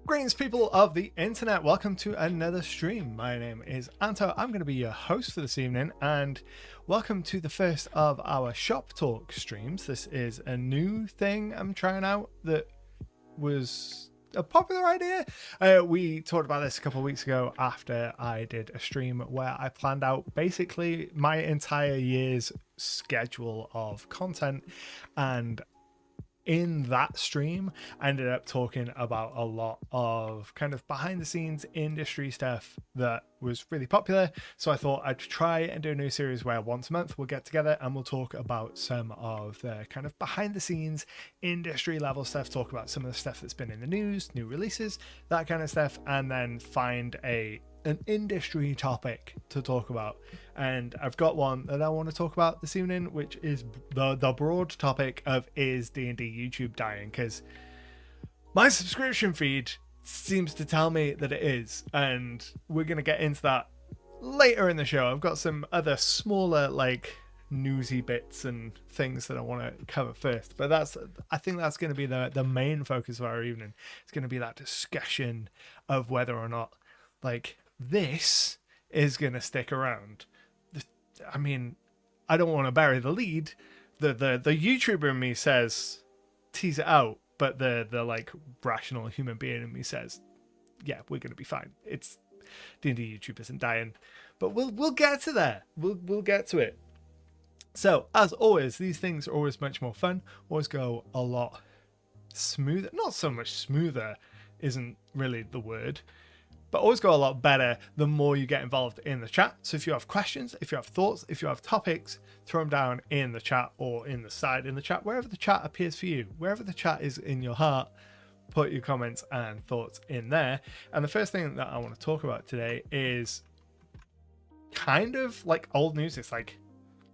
Greetings, people of the internet. Welcome to another stream. My name is Anto. I'm going to be your host for this evening, and welcome to the first of our shop talk streams. This is a new thing I'm trying out that was a popular idea. We talked about this a couple of weeks ago after I did a stream where I planned out basically my entire year's schedule of content, and in that stream, I ended up talking about a lot of kind of behind the scenes industry stuff that was really popular. So I thought I'd try and do a new series where once a month we'll get together and we'll talk about some of the kind of behind the scenes industry level stuff, talk about some of the stuff that's been in the news, new releases, that kind of stuff, and then find an industry topic to talk about. And I've got one that I want to talk about this evening, which is the broad topic of, is D&D YouTube dying? Because my subscription feed seems to tell me that it is, and we're going to get into that later in the show. I've got some other smaller like newsy bits and things that I want to cover first, but I think that's going to be the main focus of our evening. It's going to be that discussion of whether or not like this is going to stick around. I mean, I don't want to bury the lead. The YouTuber in me says tease it out, but the like rational human being in me says, yeah, we're going to be fine. It's D&D YouTube isn't dying, but we'll get to there. We'll get to it. So as always, these things are always much more fun. Always go a lot smoother. Not so much smoother isn't really the word, but always go a lot better the more you get involved in the chat. So if you have questions, if you have thoughts, if you have topics, throw them down in the chat or in the side in the chat, wherever the chat appears for you, wherever the chat is in your heart, put your comments and thoughts in there. And the first thing that I want to talk about today is kind of like old news. It's like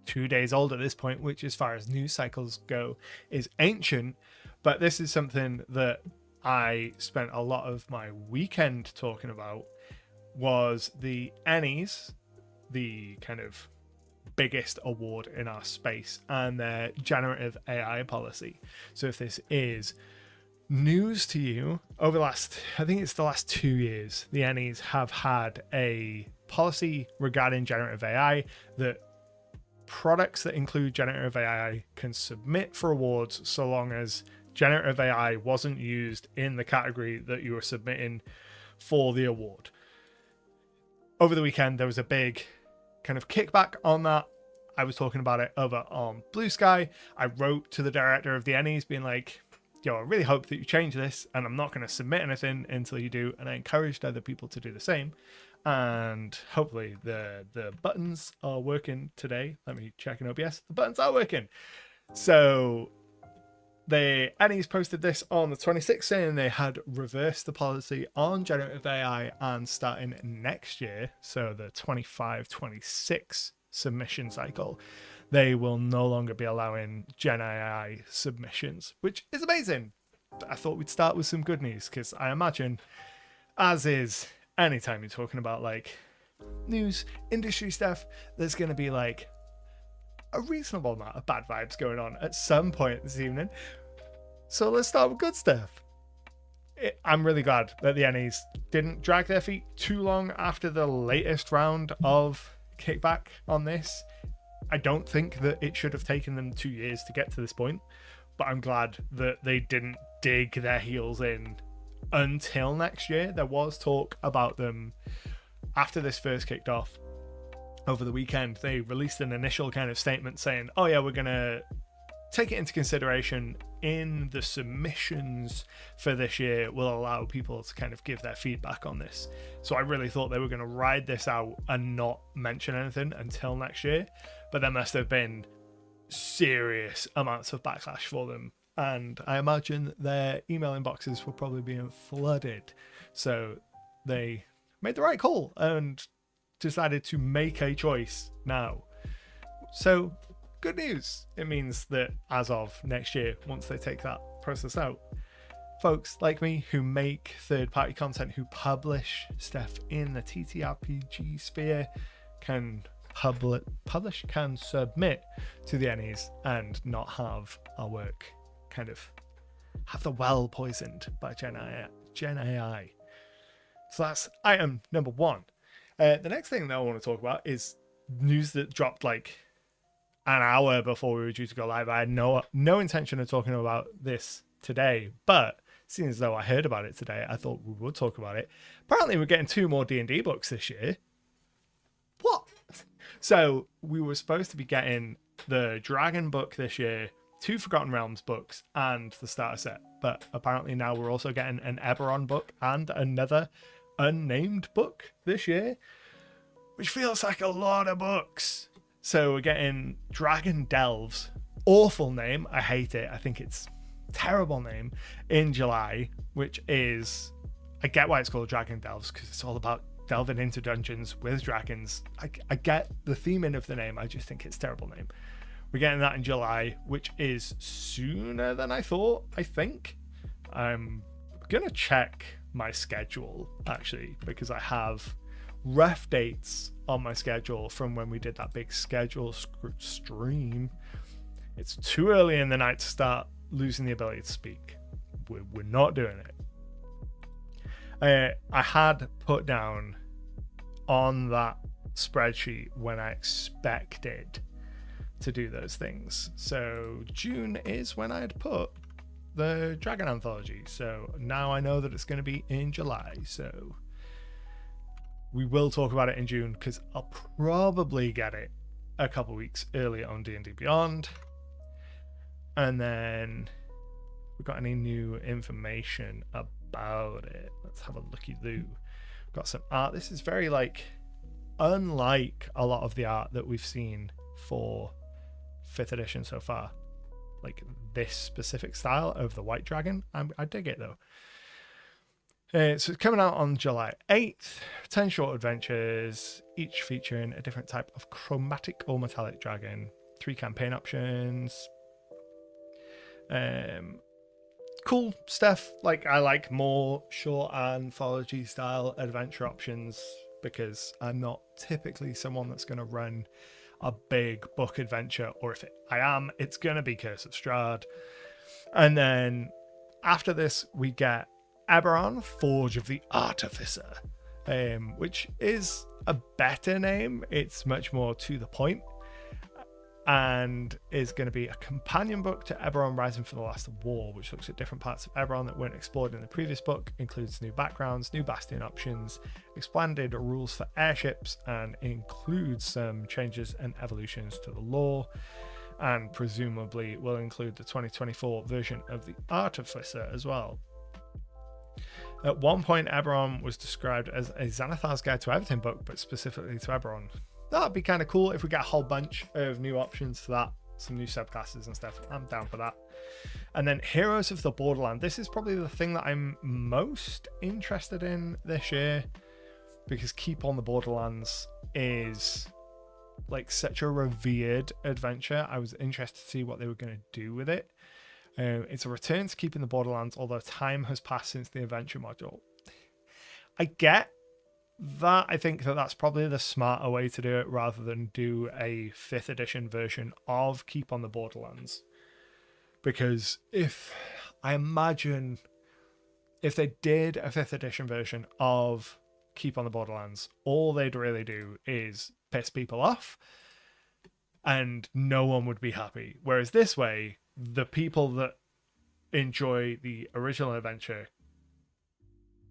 2 days old at this point, which as far as news cycles go is ancient, but this is something that I spent a lot of my weekend talking about. Was the ENNIES, the kind of biggest award in our space, and their generative AI policy. So if this is news to you, over the last, I think it's the last 2 years, the ENNIES have had a policy regarding generative AI that products that include generative AI can submit for awards so long as generative AI wasn't used in the category that you were submitting for the award. Over the weekend, there was a big kind of kickback on that. I was talking about it over on Blue Sky. I wrote to the director of the ENNIES being like, yo, I really hope that you change this, and I'm not going to submit anything until you do. And I encouraged other people to do the same. And hopefully the buttons are working today. Let me check in OBS. The buttons are working. So the ENNIES posted this on the 26th, saying they had reversed the policy on generative AI, and starting next year, so the 25-26 submission cycle, they will no longer be allowing Gen AI submissions, which is amazing. I thought we'd start with some good news, because I imagine, as is anytime you're talking about like news, industry stuff, there's going to be like a reasonable amount of bad vibes going on at some point this evening. So let's start with good stuff. I'm really glad that the ENNIES didn't drag their feet too long after the latest round of kickback on this. I don't think that it should have taken them 2 years to get to this point, but I'm glad that they didn't dig their heels in until next year. There was talk about them after this first kicked off over the weekend. They released an initial kind of statement saying, oh yeah, we're going to take it into consideration in the submissions for this year. Will allow people to kind of give their feedback on this. So I really thought they were going to ride this out and not mention anything until next year, but there must have been serious amounts of backlash for them, and I imagine their email inboxes were probably being flooded. So they made the right call and decided to make a choice now. So good news. It means that as of next year, once they take that process out, folks like me who make third-party content, who publish stuff in the TTRPG sphere, can submit to the ENNIES and not have our work kind of Have the Well poisoned by Gen AI. So that's item number 1. The next thing that I want to talk about is news that dropped like an hour before we were due to go live. I had no intention of talking about this today, but seeing as though I heard about it today, I thought we would talk about it. Apparently, we're getting 2 more D&D books this year. What? So we were supposed to be getting the Dragon book this year, 2 Forgotten Realms books, and the starter set. But apparently now we're also getting an Eberron book and another unnamed book this year, which feels like a lot of books. So we're getting Dragon Delves, awful name, I hate it, I think it's a terrible name, in July, which is, I get why it's called Dragon Delves, because it's all about delving into dungeons with dragons. I get the theming of the name, I just think it's a terrible name. We're getting that in July, which is sooner than I thought, I think. I'm gonna check my schedule actually, because I have rough dates on my schedule from when we did that big schedule stream. It's too early in the night to start losing the ability to speak. We're not doing it. I had put down on that spreadsheet when I expected to do those things. So June is when I had put the Dragon Anthology. So now I know that it's going to be in July. So we will talk about it in June, because I'll probably get it a couple weeks earlier on D&D Beyond. And then we've got any new information about it. Let's have a looky-loo. Got some art. This is very like unlike a lot of the art that we've seen for 5th edition so far. Like this specific style of the White Dragon. I dig it though. So it's coming out on July 8th. 10 short adventures, each featuring a different type of chromatic or metallic dragon. 3 campaign options. Cool stuff. Like, I like more short anthology style adventure options, because I'm not typically someone that's going to run a big book adventure, or if I am, it's going to be Curse of Strahd. And then after this, we get Eberron, Forge of the Artificer, which is a better name. It's much more to the point, and is going to be a companion book to Eberron Rising from the Last War, which looks at different parts of Eberron that weren't explored in the previous book, includes new backgrounds, new bastion options, expanded rules for airships, and includes some changes and evolutions to the lore, and presumably will include the 2024 version of the Artificer as well. At one point, Eberron was described as a Xanathar's Guide to Everything book, but specifically to Eberron. That'd be kind of cool if we get a whole bunch of new options for that, some new subclasses and stuff. I'm down for that. And then Heroes of the Borderland. This is probably the thing that I'm most interested in this year, because Keep on the Borderlands is like such a revered adventure. I was interested to see what they were going to do with it. It's a return to Keeping the Borderlands, although time has passed since the adventure module. I get that. I think that that's probably the smarter way to do it, rather than do a 5th edition version of Keep on the Borderlands. Because I imagine if they did a 5th edition version of Keep on the Borderlands, all they'd really do is piss people off and no one would be happy. Whereas this way, the people that enjoy the original adventure,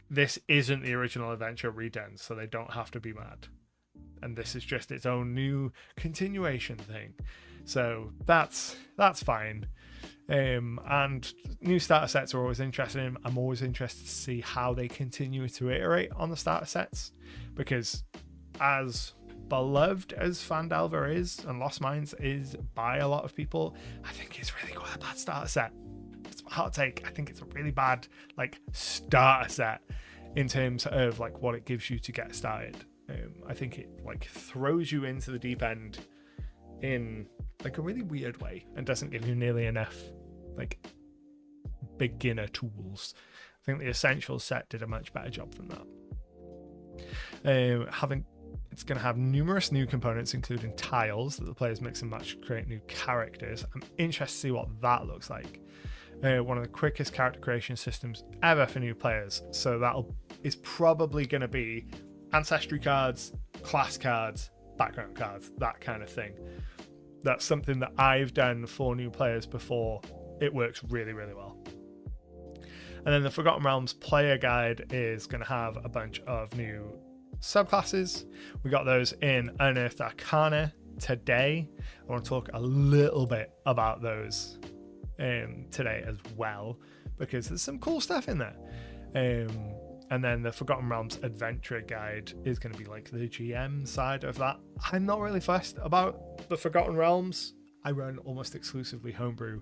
this isn't the original adventure redone, so they don't have to be mad. And this is just its own new continuation thing. So that's fine. And new starter sets are always interesting. I'm always interested to see how they continue to iterate on the starter sets, because as beloved as Phandelver is, and Lost Mines is by a lot of people, I think it's really quite a bad starter set. It's my hot take. I think it's a really bad like starter set in terms of like what it gives you to get started. I think it like throws you into the deep end in like a really weird way and doesn't give you nearly enough like beginner tools. I think the Essentials set did a much better job than that. It's going to have numerous new components, including tiles that the players mix and match to create new characters. I'm interested to see what that looks like. one of the quickest character creation systems ever for new players. So is probably going to be ancestry cards, class cards, background cards, that kind of thing. That's something that I've done for new players before. It works really, really well. And then the Forgotten Realms player guide is going to have a bunch of new subclasses. We got those in Unearthed Arcana today. I want to talk a little bit about those today as well, because there's some cool stuff in there. And then the Forgotten Realms Adventure Guide is going to be like the GM side of that. I'm not really fussed about the Forgotten Realms. I run almost exclusively homebrew,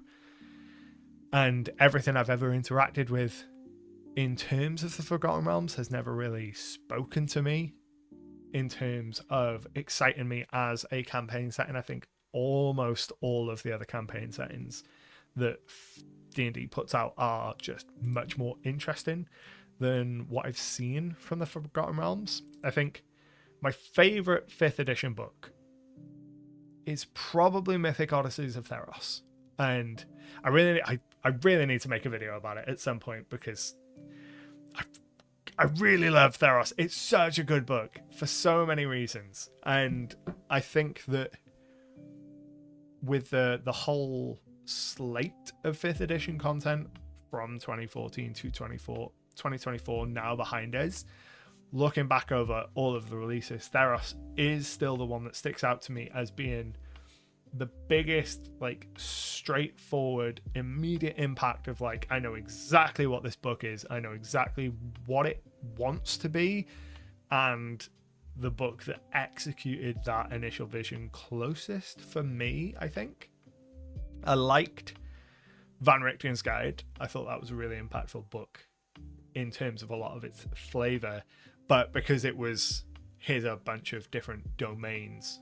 and everything I've ever interacted with in terms of the Forgotten Realms has never really spoken to me in terms of exciting me as a campaign setting. I think almost all of the other campaign settings that D&D puts out are just much more interesting than what I've seen from the Forgotten Realms. I think my favorite 5th edition book is probably Mythic Odysseys of Theros, and I really need to make a video about it at some point, because I really love Theros. It's such a good book for so many reasons, and I think that with the whole slate of 5th edition content from 2014 to 2024 now behind us, looking back over all of the releases, Theros is still the one that sticks out to me as being the biggest, like, straightforward, immediate impact of, like, I know exactly what this book is, I know exactly what it wants to be, and the book that executed that initial vision closest for me, I think. I liked Van Richten's Guide. I thought that was a really impactful book in terms of a lot of its flavor, but because it was, here's a bunch of different domains,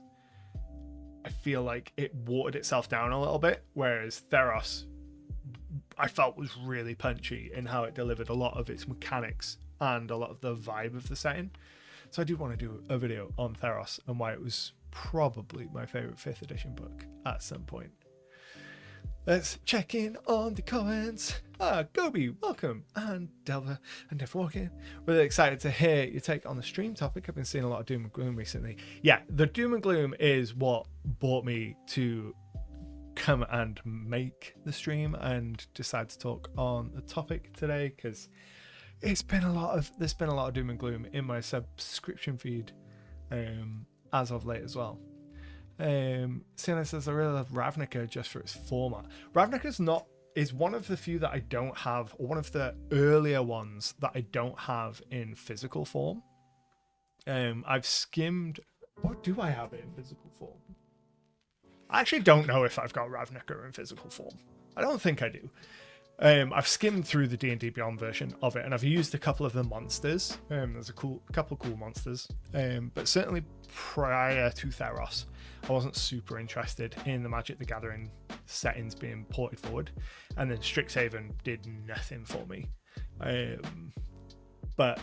I feel like it watered itself down a little bit, whereas Theros, I felt, was really punchy in how it delivered a lot of its mechanics and a lot of the vibe of the setting. So I do want to do a video on Theros and why it was probably my favorite 5th edition book at some point. Let's check in on the comments. Gobi, welcome. And Delva and Dev Walking. Really excited to hear your take on the stream topic. I've been seeing a lot of doom and gloom recently. Yeah, the doom and gloom is what brought me to come and make the stream and decide to talk on the topic today, because there's been a lot of doom and gloom in my subscription feed as of late as well. Sienna says, I really love Ravnica just for its format. Ravnica is one of the few that I don't have, or one of the earlier ones that I don't have in physical form. I've skimmed. What do I have in physical form? I actually don't know if I've got Ravnica in physical form. I don't think I do. I've skimmed through the D&D Beyond version of it, and I've used a couple of the monsters. There's a couple cool monsters, but certainly prior to Theros, I wasn't super interested in the Magic the Gathering settings being ported forward, and then Strixhaven did nothing for me. But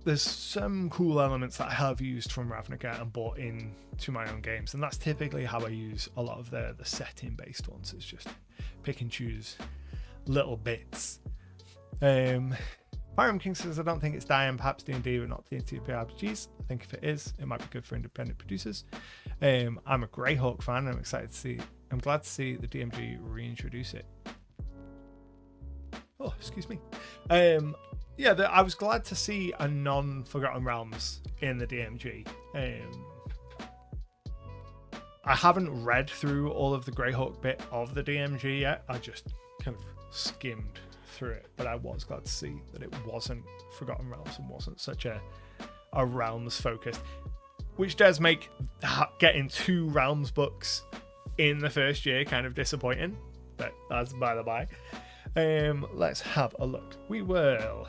there's some cool elements that I have used from Ravnica and brought into my own games, and that's typically how I use a lot of the setting-based ones. It's just pick and choose little bits. Byram King says, I don't think it's dying, perhaps D&D but not TTRPGs. I think if it is, it might be good for independent producers. I'm a Greyhawk fan. I'm glad to see the DMG reintroduce it. Oh, excuse me. I was glad to see a non-Forgotten Realms in the DMG. I haven't read through all of the Greyhawk bit of the DMG yet. I just kind of skimmed through it, but I was glad to see that it wasn't Forgotten Realms and wasn't such a Realms focused, which does make getting 2 Realms books in the first year kind of disappointing, but that's by the by. Let's have a look. We'll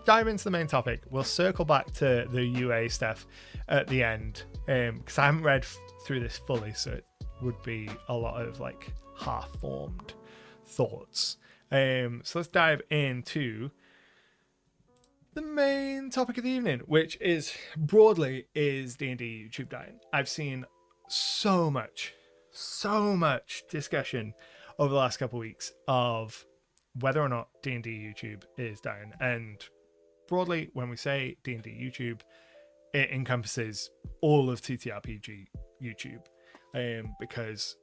dive into the main topic. We'll circle back to the UA stuff at the end, because I haven't read through this fully, so it would be a lot of like half-formed thoughts. So let's dive into the main topic of the evening, which is broadly is D&D YouTube dying. I've seen so much discussion over the last couple of weeks of whether or not D&D YouTube is dying. And broadly, when we say D&D YouTube, it encompasses all of TTRPG YouTube, because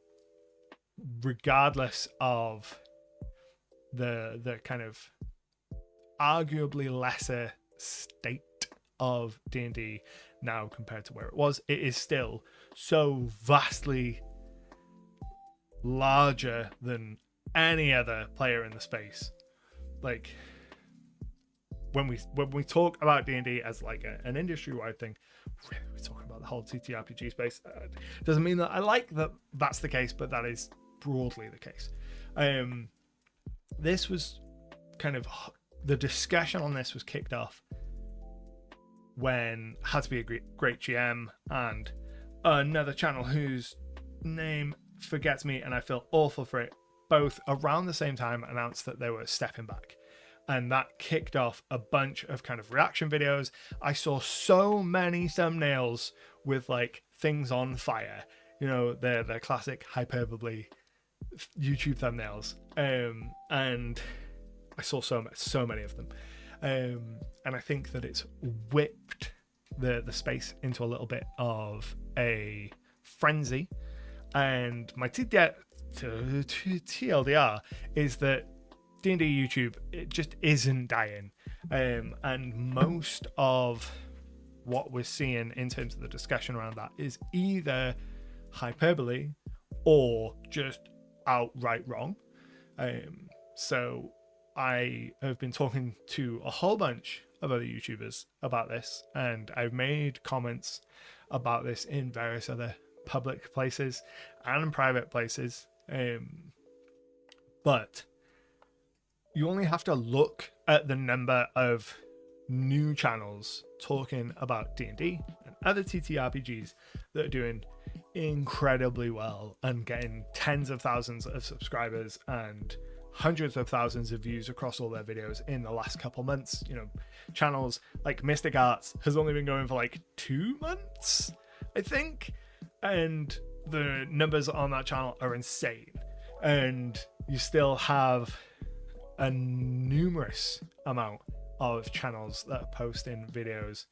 regardless of the kind of arguably lesser state of D&D now compared to where it was, it is still so vastly larger than any other player in the space. Like, when we talk about D&D as like an industry-wide thing, really we're talking about the whole TTRPG space. Doesn't mean that I like that that's the case, but that is broadly the case. This was kind of, the discussion on this was kicked off when Had to Be a Great GM and another channel whose name forgets me and I feel awful for it, both around the same time announced that they were stepping back. And that kicked off a bunch of kind of reaction videos. I saw so many thumbnails with like things on fire, you know, the classic hyperbole YouTube thumbnails, and I saw so many of them, and I think that it's whipped the space into a little bit of a frenzy. And my TLDR is that D&D YouTube, it just isn't dying, and most of what we're seeing in terms of the discussion around that is either hyperbole or just outright wrong. So I have been talking to a whole bunch of other YouTubers about this, and I've made comments about this in various other public places and in private places, but you only have to look at the number of new channels talking about D&D and other TTRPGs that are doing incredibly well and getting tens of thousands of subscribers and hundreds of thousands of views across all their videos in the last couple months. You know, channels like Mystic Arts has only been going for like 2 months, I think, and the numbers on that channel are insane. And you still have a numerous amount of channels that are posting videos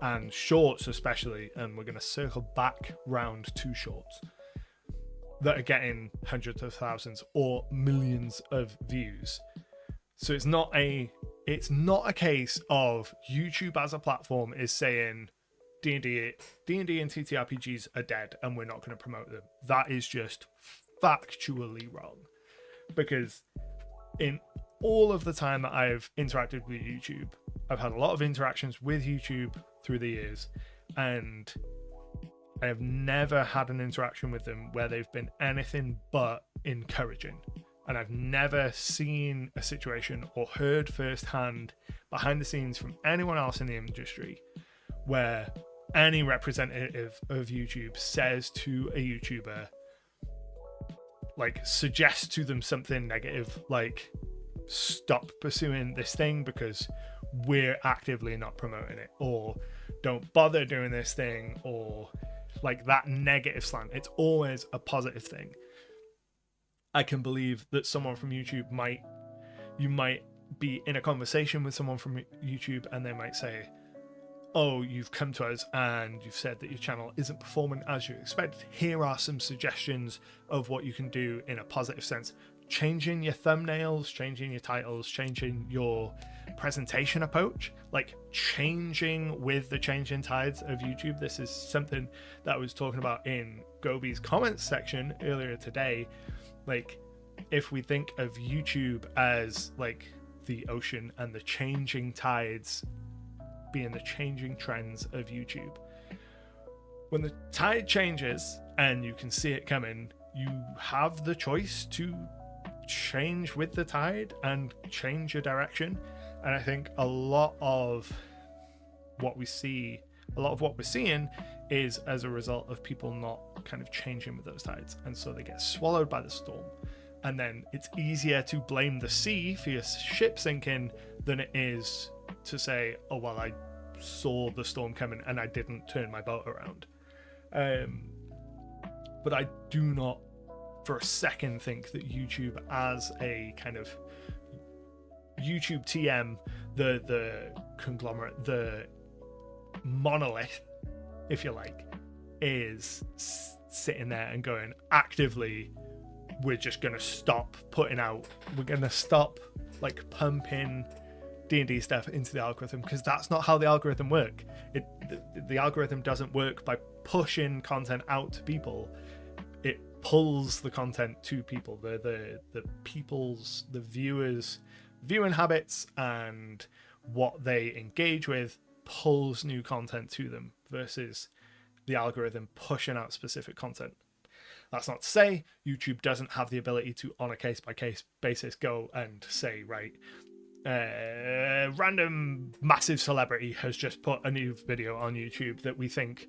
and shorts especially, and we're going to circle back round to shorts, that are getting hundreds of thousands or millions of views. So it's not a case of YouTube as a platform is saying D&D and TTRPGs are dead and we're not going to promote them. That is just factually wrong, because in all of the time that I've interacted with YouTube, I've had a lot of interactions with YouTube through the years, and I have never had an interaction with them where they've been anything but encouraging. And I've never seen a situation or heard firsthand behind the scenes from anyone else in the industry where any representative of YouTube says to a YouTuber, like, suggests to them something negative, like, stop pursuing this thing because we're actively not promoting it, or don't bother doing this thing, or like that negative slant. It's always a positive thing. I can believe that someone from YouTube you might be in a conversation with someone from YouTube and they might say, oh, you've come to us and you've said that your channel isn't performing as you expected. Here are some suggestions of what you can do in a positive sense. Changing your thumbnails, changing your titles, changing your presentation approach, like changing with the changing tides of YouTube. This is something that I was talking about in Gobi's comments section earlier today. Like, if we think of YouTube as like the ocean and the changing tides being the changing trends of YouTube, when the tide changes and you can see it coming, you have the choice to change with the tide and change your direction. And I think a lot of what we're seeing is as a result of people not kind of changing with those tides, and so they get swallowed by the storm. And then it's easier to blame the sea for your ship sinking than it is to say, oh well, I saw the storm coming and I didn't turn my boat around. But I do not for a second think that YouTube as a kind of YouTube TM, the conglomerate, the monolith, if you like, is sitting there and going, actively, we're just going to stop putting out, we're going to stop like pumping D&D stuff into the algorithm, because that's not how the algorithm work. The algorithm doesn't work by pushing content out to people. It pulls the content to people, the viewers' viewing habits and what they engage with pulls new content to them, versus the algorithm pushing out specific content. That's not to say YouTube doesn't have the ability to, on a case-by-case basis, go and say, right, random massive celebrity has just put a new video on YouTube that we think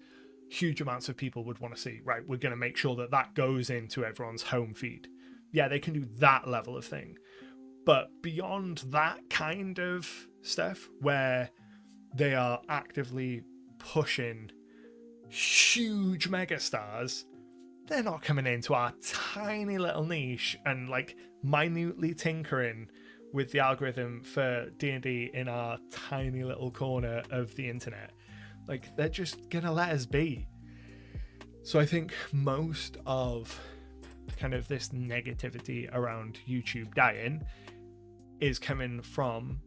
huge amounts of people would want to see. Right, we're going to make sure that that goes into everyone's home feed. Yeah, they can do that level of thing. But beyond that kind of stuff, where they are actively pushing huge megastars, they're not coming into our tiny little niche and like minutely tinkering with the algorithm for D&D in our tiny little corner of the internet. Like, they're just gonna let us be. So I think most of kind of this negativity around YouTube dying is coming from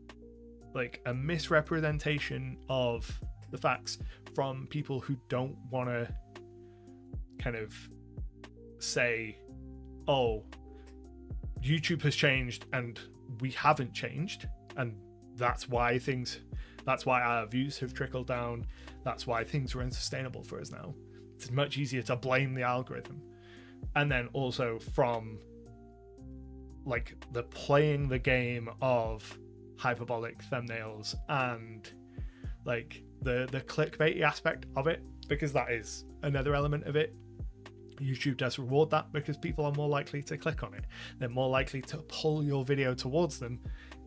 like a misrepresentation of the facts from people who don't want to kind of say, oh, YouTube has changed and we haven't changed, and that's why our views have trickled down, that's why things are unsustainable for us now. It's much easier to blame the algorithm. And then also from like the playing the game of hyperbolic thumbnails and like the clickbaity aspect of it, because that is another element of it. YouTube does reward that because people are more likely to click on it. They're more likely to pull your video towards them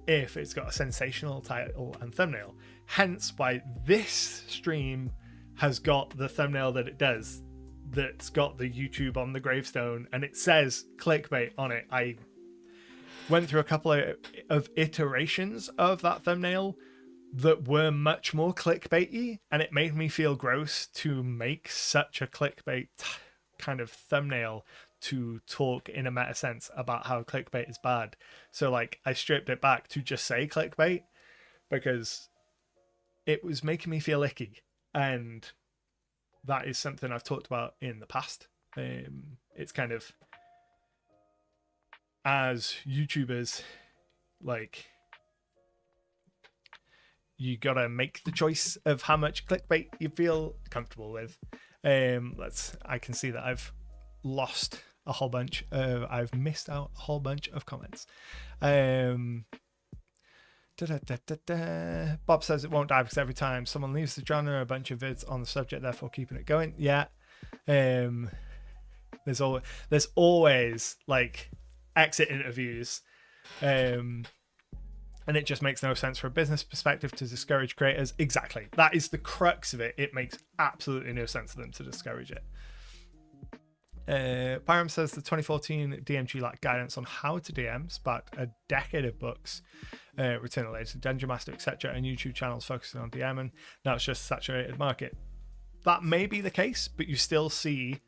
if it's got a sensational title and thumbnail. Hence why this stream has got the thumbnail that it does, that's got the YouTube on the gravestone, and it says clickbait on it. I went through a couple of iterations of that thumbnail that were much more clickbaity, and it made me feel gross to make such a clickbait kind of thumbnail to talk in a meta sense about how clickbait is bad. So like I stripped it back to just say clickbait because it was making me feel icky, and that is something I've talked about in the past. It's kind of, as YouTubers, like, you gotta make the choice of how much clickbait you feel comfortable with. I can see that I've lost a whole bunch of, I've missed out a whole bunch of comments. Bob says it won't die because every time someone leaves the genre, a bunch of vids on the subject, therefore keeping it going. Yeah. There's always like exit interviews. And it just makes no sense from a business perspective to discourage creators. Exactly. That is the crux of it. It makes absolutely no sense for them to discourage it. Pyram says the 2014 DMG lacked guidance on how to DM, sparked a decade of books, Return of Ladies, Dungeon Master, etc., and YouTube channels focusing on DMing. Now it's just a saturated market. That may be the case, but you still see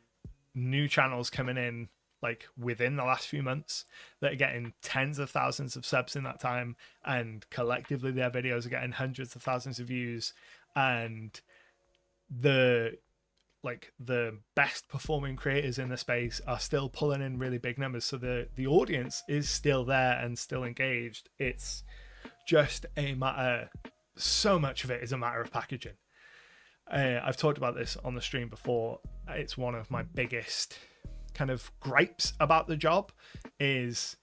new channels coming in like within the last few months that are getting tens of thousands of subs in that time, and collectively their videos are getting hundreds of thousands of views, and the best performing creators in the space are still pulling in really big numbers. So the audience is still there and still engaged. It's just a matter, so much of it is a matter of packaging. I've talked about this on the stream before. It's one of my biggest kind of gripes about the job, is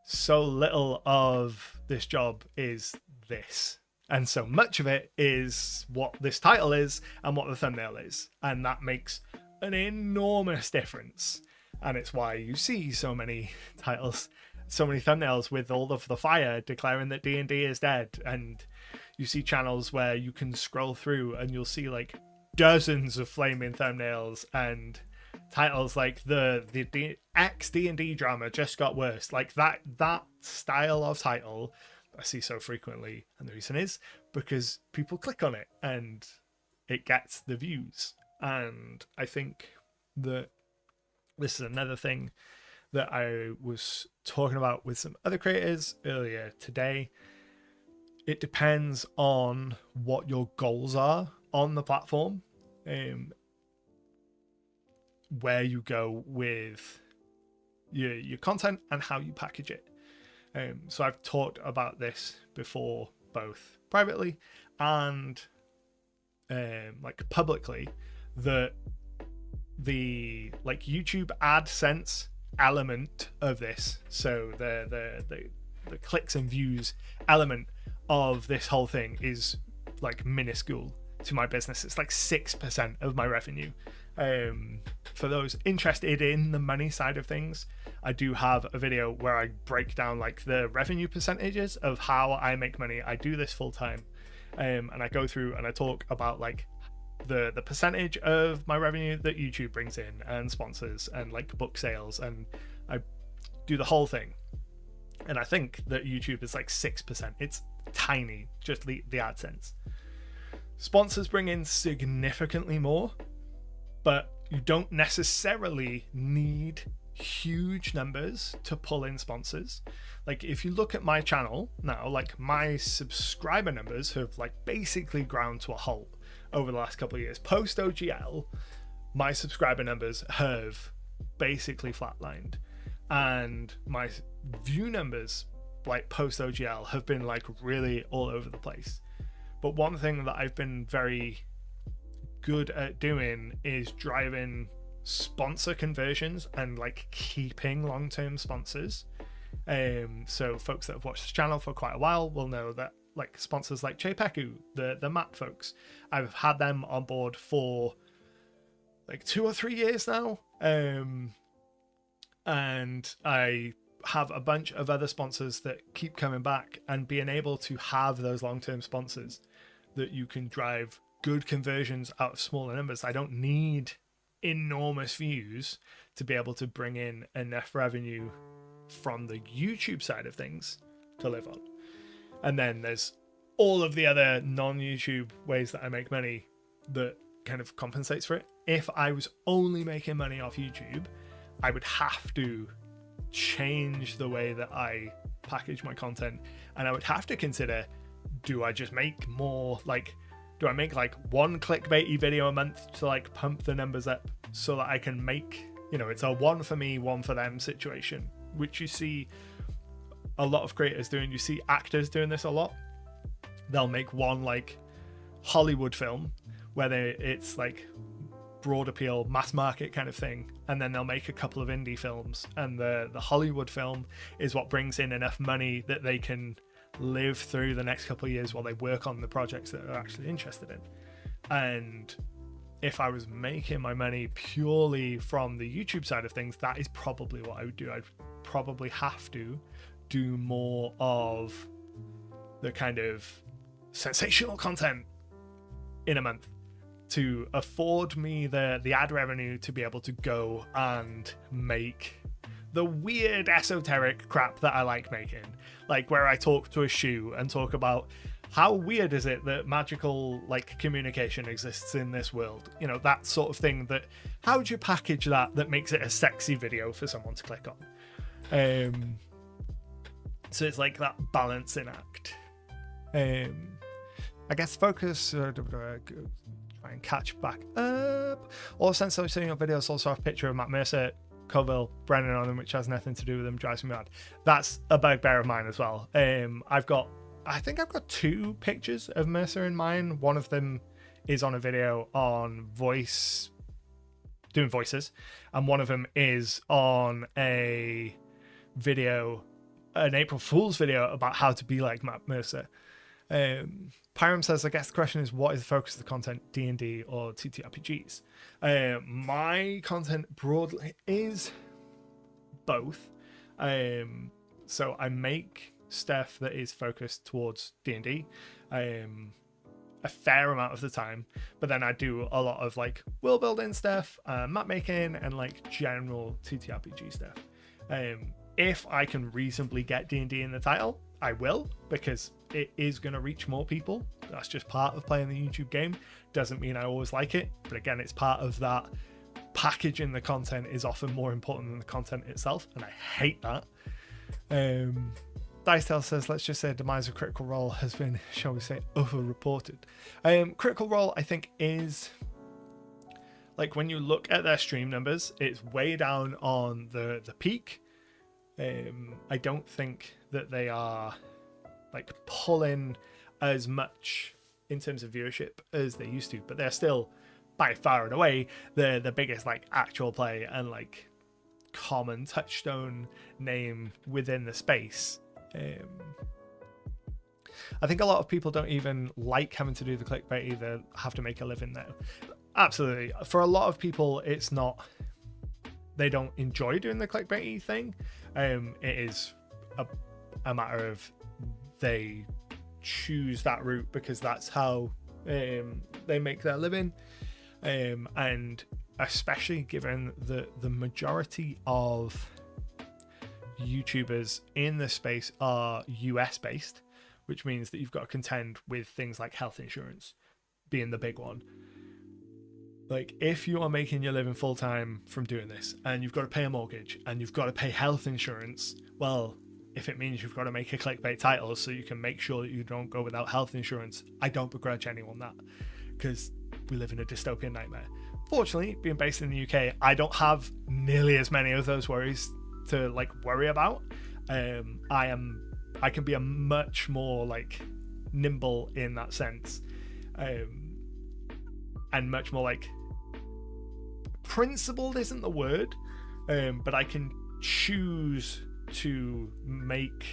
so little of this job is this, and so much of it is what this title is and what the thumbnail is, and that makes an enormous difference. And it's why you see so many titles, so many thumbnails with all of the fire declaring that D&D is dead, and you see channels where you can scroll through and you'll see like dozens of flaming thumbnails and titles like the X D&D drama just got worse. Like that style of title I see so frequently, and the reason is because people click on it and it gets the views. And I think that this is another thing that I was talking about with some other creators earlier today. It depends on what your goals are on the platform, where you go with your content and how you package it. So I've talked about this before, both privately and like publicly, that the like YouTube AdSense element of this, so the clicks and views element of this whole thing is like minuscule to my business. It's like 6% of my revenue. For those interested in the money side of things, I do have a video where I break down like the revenue percentages of how I make money. I do this full time, and I go through and I talk about like the percentage of my revenue that YouTube brings in, and sponsors, and like book sales, and I do the whole thing. And I think that YouTube is like 6%. It's tiny, just the AdSense. Sponsors bring in significantly more, but you don't necessarily need huge numbers to pull in sponsors. Like if you look at my channel now, like my subscriber numbers have like basically ground to a halt over the last couple of years. Post OGL, my subscriber numbers have basically flatlined, and my view numbers like post OGL have been like really all over the place. But one thing that I've been very good at doing is driving sponsor conversions and like keeping long-term sponsors. So folks that have watched the channel for quite a while will know that like sponsors like Chepeku, the map folks, I've had them on board for like 2 or 3 years now. And I have a bunch of other sponsors that keep coming back, and being able to have those long-term sponsors that you can drive good conversions out of smaller numbers. I don't need enormous views to be able to bring in enough revenue from the YouTube side of things to live on. And then there's all of the other non-YouTube ways that I make money that kind of compensates for it. If I was only making money off YouTube, I would have to change the way that I package my content, and I would have to consider, do I just make more, like, do I make like one clickbaity video a month to like pump the numbers up so that I can make, you know, it's a one for me, one for them situation, which you see a lot of creators doing. You see actors doing this a lot. They'll make one like Hollywood film where it's like broad appeal, mass market kind of thing, and then they'll make a couple of indie films, and the Hollywood film is what brings in enough money that they can live through the next couple of years while they work on the projects that they're actually interested in. And if I was making my money purely from the YouTube side of things, that is probably what I would do. I'd probably have to do more of the kind of sensational content in a month to afford me the ad revenue to be able to go and make the weird esoteric crap that I like making, like where I talk to a shoe and talk about how weird is it that magical like communication exists in this world, you know, that sort of thing. That how would you package that makes it a sexy video for someone to click on? So it's like that balancing act. I guess focus, try and catch back up. All sense I've seen your videos also have a picture of Matt Mercer, Colville, Brennan on them, which has nothing to do with them, drives me mad. That's a bugbear of mine as well. I think I've got 2 pictures of Mercer in mine. One of them is on a video on doing voices, and one of them is on a video, an April Fool's video about how to be like Matt Mercer. Pyram says, I guess the question is, what is the focus of the content, D&D or TTRPGs? My content broadly is both. So I make stuff that is focused towards D&D. a fair amount of the time, but then I do a lot of like world building stuff, map making, and like general TTRPG stuff. If I can reasonably get D&D in the title, I will, because it is going to reach more people. That's just part of playing the YouTube game. Doesn't mean I always like it, but again, it's part of that. Packaging the content is often more important than the content itself, and I hate that. Dicetail says, let's just say demise of Critical Role has been, shall we say, over-reported. Critical Role, I think, is, like, when you look at their stream numbers, it's way down on the peak. I don't think that they are, like, pulling as much in terms of viewership as they used to, but they're still, by far and away, the biggest, like, actual play and, like, common touchstone name within the space. I think a lot of people don't even like having to do the clickbait, either have to make a living now. Absolutely. For a lot of people, it's not, they don't enjoy doing the clickbaity thing. It is a matter of they choose that route because that's how they make their living. And especially given the majority of YouTubers in this space are US based, which means that you've got to contend with things like health insurance being the big one. Like, if you are making your living full time from doing this and you've got to pay a mortgage and you've got to pay health insurance, well, if it means you've got to make a clickbait title so you can make sure that you don't go without health insurance, I don't begrudge anyone that, because we live in a dystopian nightmare. Fortunately, being based in the UK, I don't have nearly as many of those worries to like worry about. I can be a much more like nimble in that sense, and much more like principled isn't the word, but I can choose to make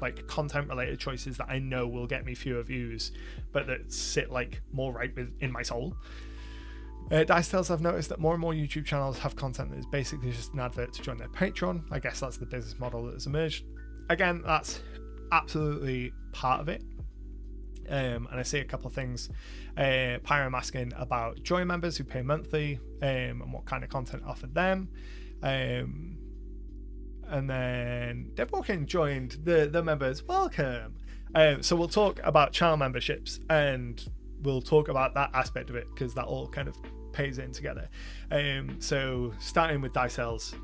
like content related choices that I know will get me fewer views, but that sit like more right in my soul. Dice Tales, I've noticed that more and more YouTube channels have content that is basically just an advert to join their Patreon. I guess that's the business model that has emerged. Again, that's absolutely part of it. And I see a couple of things. Pyram asking about Joy members who pay monthly, and what kind of content offered them. And then Deb Walken joined the members. Welcome. So we'll talk about channel memberships, and we'll talk about that aspect of it, because that all kind of pays in together. So starting with Dicel's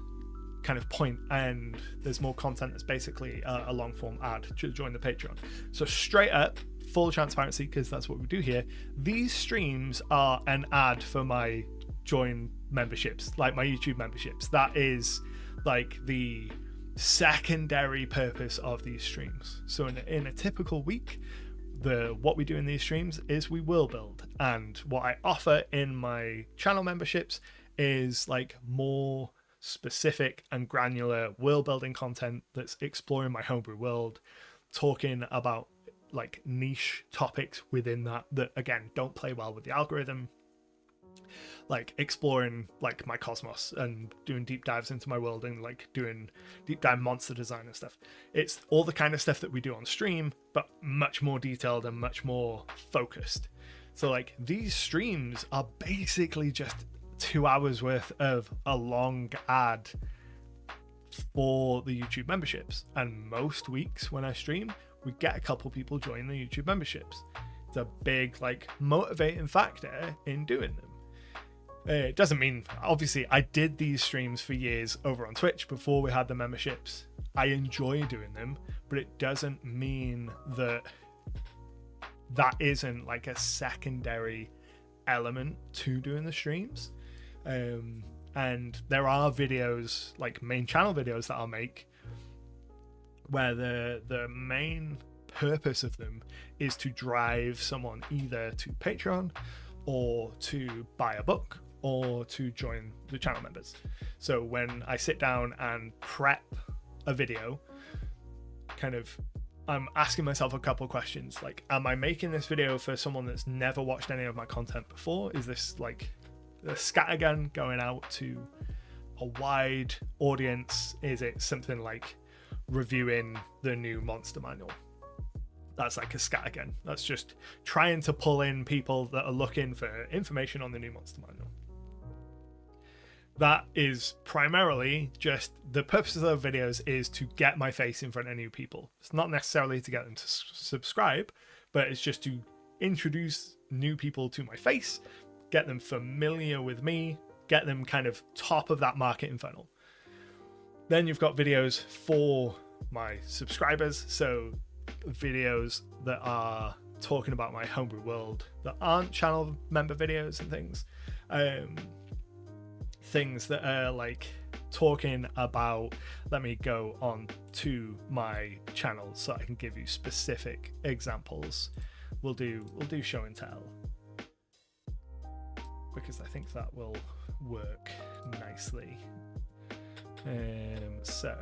kind of point, and there's more content that's basically a long form ad to join the Patreon. So straight up, full transparency, because that's what we do here, these streams are an ad for my join memberships, like my YouTube memberships. That is like the secondary purpose of these streams. So in a typical week, what we do in these streams is we will build, and what I offer in my channel memberships is like more specific and granular world building content that's exploring my homebrew world, talking about like niche topics within that again don't play well with the algorithm, like exploring like my cosmos and doing deep dives into my world and like doing deep dive monster design and stuff. It's all the kind of stuff that we do on stream, but much more detailed and much more focused. So like these streams are basically just 2 hours worth of a long ad for the YouTube memberships, and most weeks when I stream we get a couple people join the YouTube memberships. It's a big like motivating factor in doing them. It doesn't mean, obviously I did these streams for years over on Twitch before we had the memberships. I enjoy doing them, but it doesn't mean that isn't like a secondary element to doing the streams. And there are videos, like main channel videos that I'll make, where the main purpose of them is to drive someone either to Patreon or to buy a book or to join the channel members. So when I sit down and prep a video, kind of I'm asking myself a couple of questions, like, am I making this video for someone that's never watched any of my content before? Is this like a scattergun going out to a wide audience? Is it something like reviewing the new monster manual? that's like a scattergun. That's just trying to pull in people that are looking for information on the new monster manual. That is primarily just the purpose of those videos is to get my face in front of new people. It's not necessarily to get them to subscribe, but it's just to introduce new people to my face, get them familiar with me, get them kind of top of that marketing funnel. Then you've got videos for my subscribers, so videos that are talking about my homebrew world that aren't channel member videos and things. Things that are like talking about, let me go on to my channel so I can give you specific examples. We'll do show and tell, because I think that will work nicely. So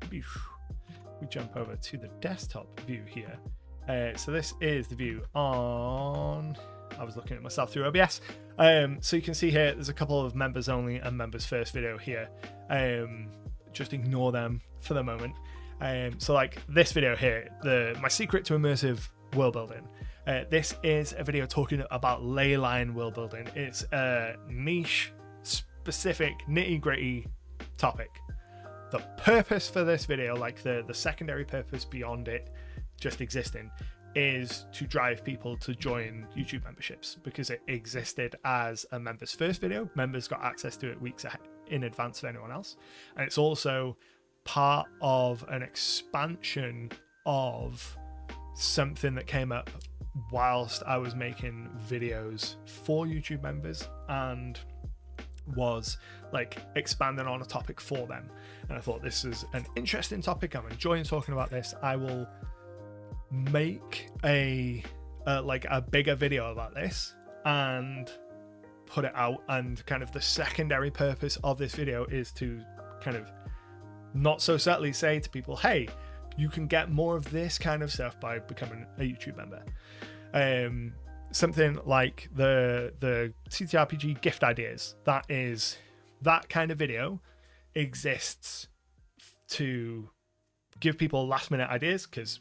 we jump over to the desktop view here. So this is the view on, I was looking at myself through OBS. So you can see here, there's a couple of members only and members first video here. Just ignore them for the moment. So like this video here, my secret to immersive world building. This is a video talking about leyline world building. It's a niche, specific, nitty-gritty topic. The purpose for this video, like the secondary purpose beyond it just existing, is to drive people to join YouTube memberships, because it existed as a members first video. Members got access to it weeks in advance of anyone else, and it's also part of an expansion of something that came up whilst I was making videos for YouTube members and was like expanding on a topic for them. And I thought this is an interesting topic, I'm enjoying talking about this. I will make a bigger video about this and put it out, and kind of the secondary purpose of this video is to kind of not so subtly say to people, hey, you can get more of this kind of stuff by becoming a YouTube member. Something like the TTRPG gift ideas, that kind of video exists to give people last minute ideas, because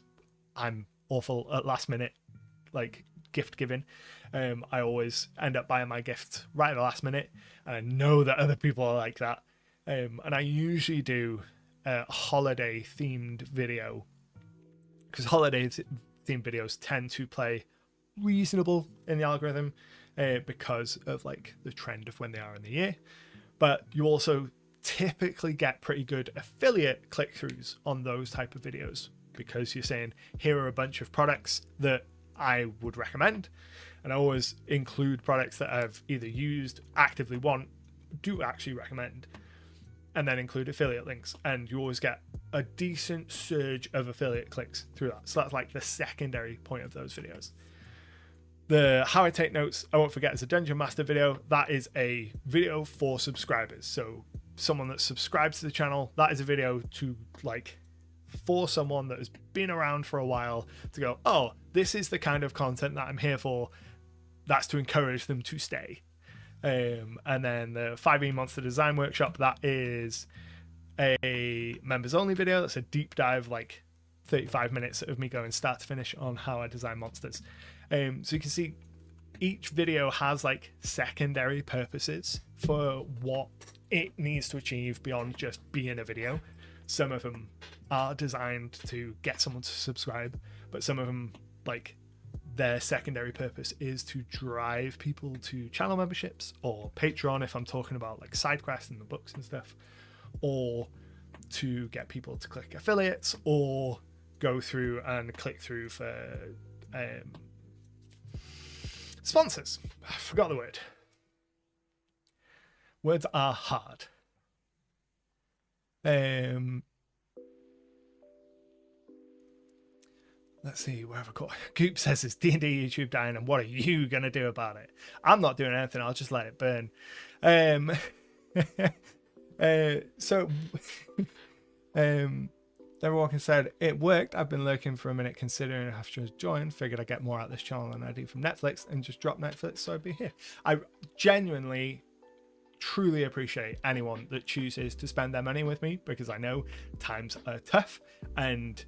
I'm awful at last minute like gift giving. I always end up buying my gift right at the last minute, and I know that other people are like that. And I usually do a holiday themed video, because holiday themed videos tend to play reasonable in the algorithm because of like the trend of when they are in the year. But you also typically get pretty good affiliate click-throughs on those type of videos, because you're saying, here are a bunch of products that I would recommend. And I always include products that I've either used, actively want, do actually recommend, and then include affiliate links. And you always get a decent surge of affiliate clicks through that. So that's like the secondary point of those videos. The how I take notes, I won't forget, is a Dungeon Master video. That is a video for subscribers. So someone that subscribes to the channel, that is a video to like for someone that has been around for a while to go, oh, this is the kind of content that I'm here for. That's to encourage them to stay. And then the 5e Monster Design Workshop, that is a members only video. That's a deep dive, like 35 minutes of me going start to finish on how I design monsters. So you can see each video has like secondary purposes for what it needs to achieve beyond just being a video. Some of them are designed to get someone to subscribe, but some of them, like, their secondary purpose is to drive people to channel memberships or Patreon if I'm talking about like SideQuest and the books and stuff, or to get people to click affiliates or go through and click through for sponsors. I forgot the word. Words are hard. Let's see, where have I got? Goop says, is D&D YouTube dying, and what are you going to do about it? I'm not doing anything, I'll just let it burn. Everyone said, it worked. I've been lurking for a minute, considering I have to join. Figured I'd get more out of this channel than I do from Netflix, and just drop Netflix, so I'd be here. I genuinely, truly appreciate anyone that chooses to spend their money with me, because I know times are tough, and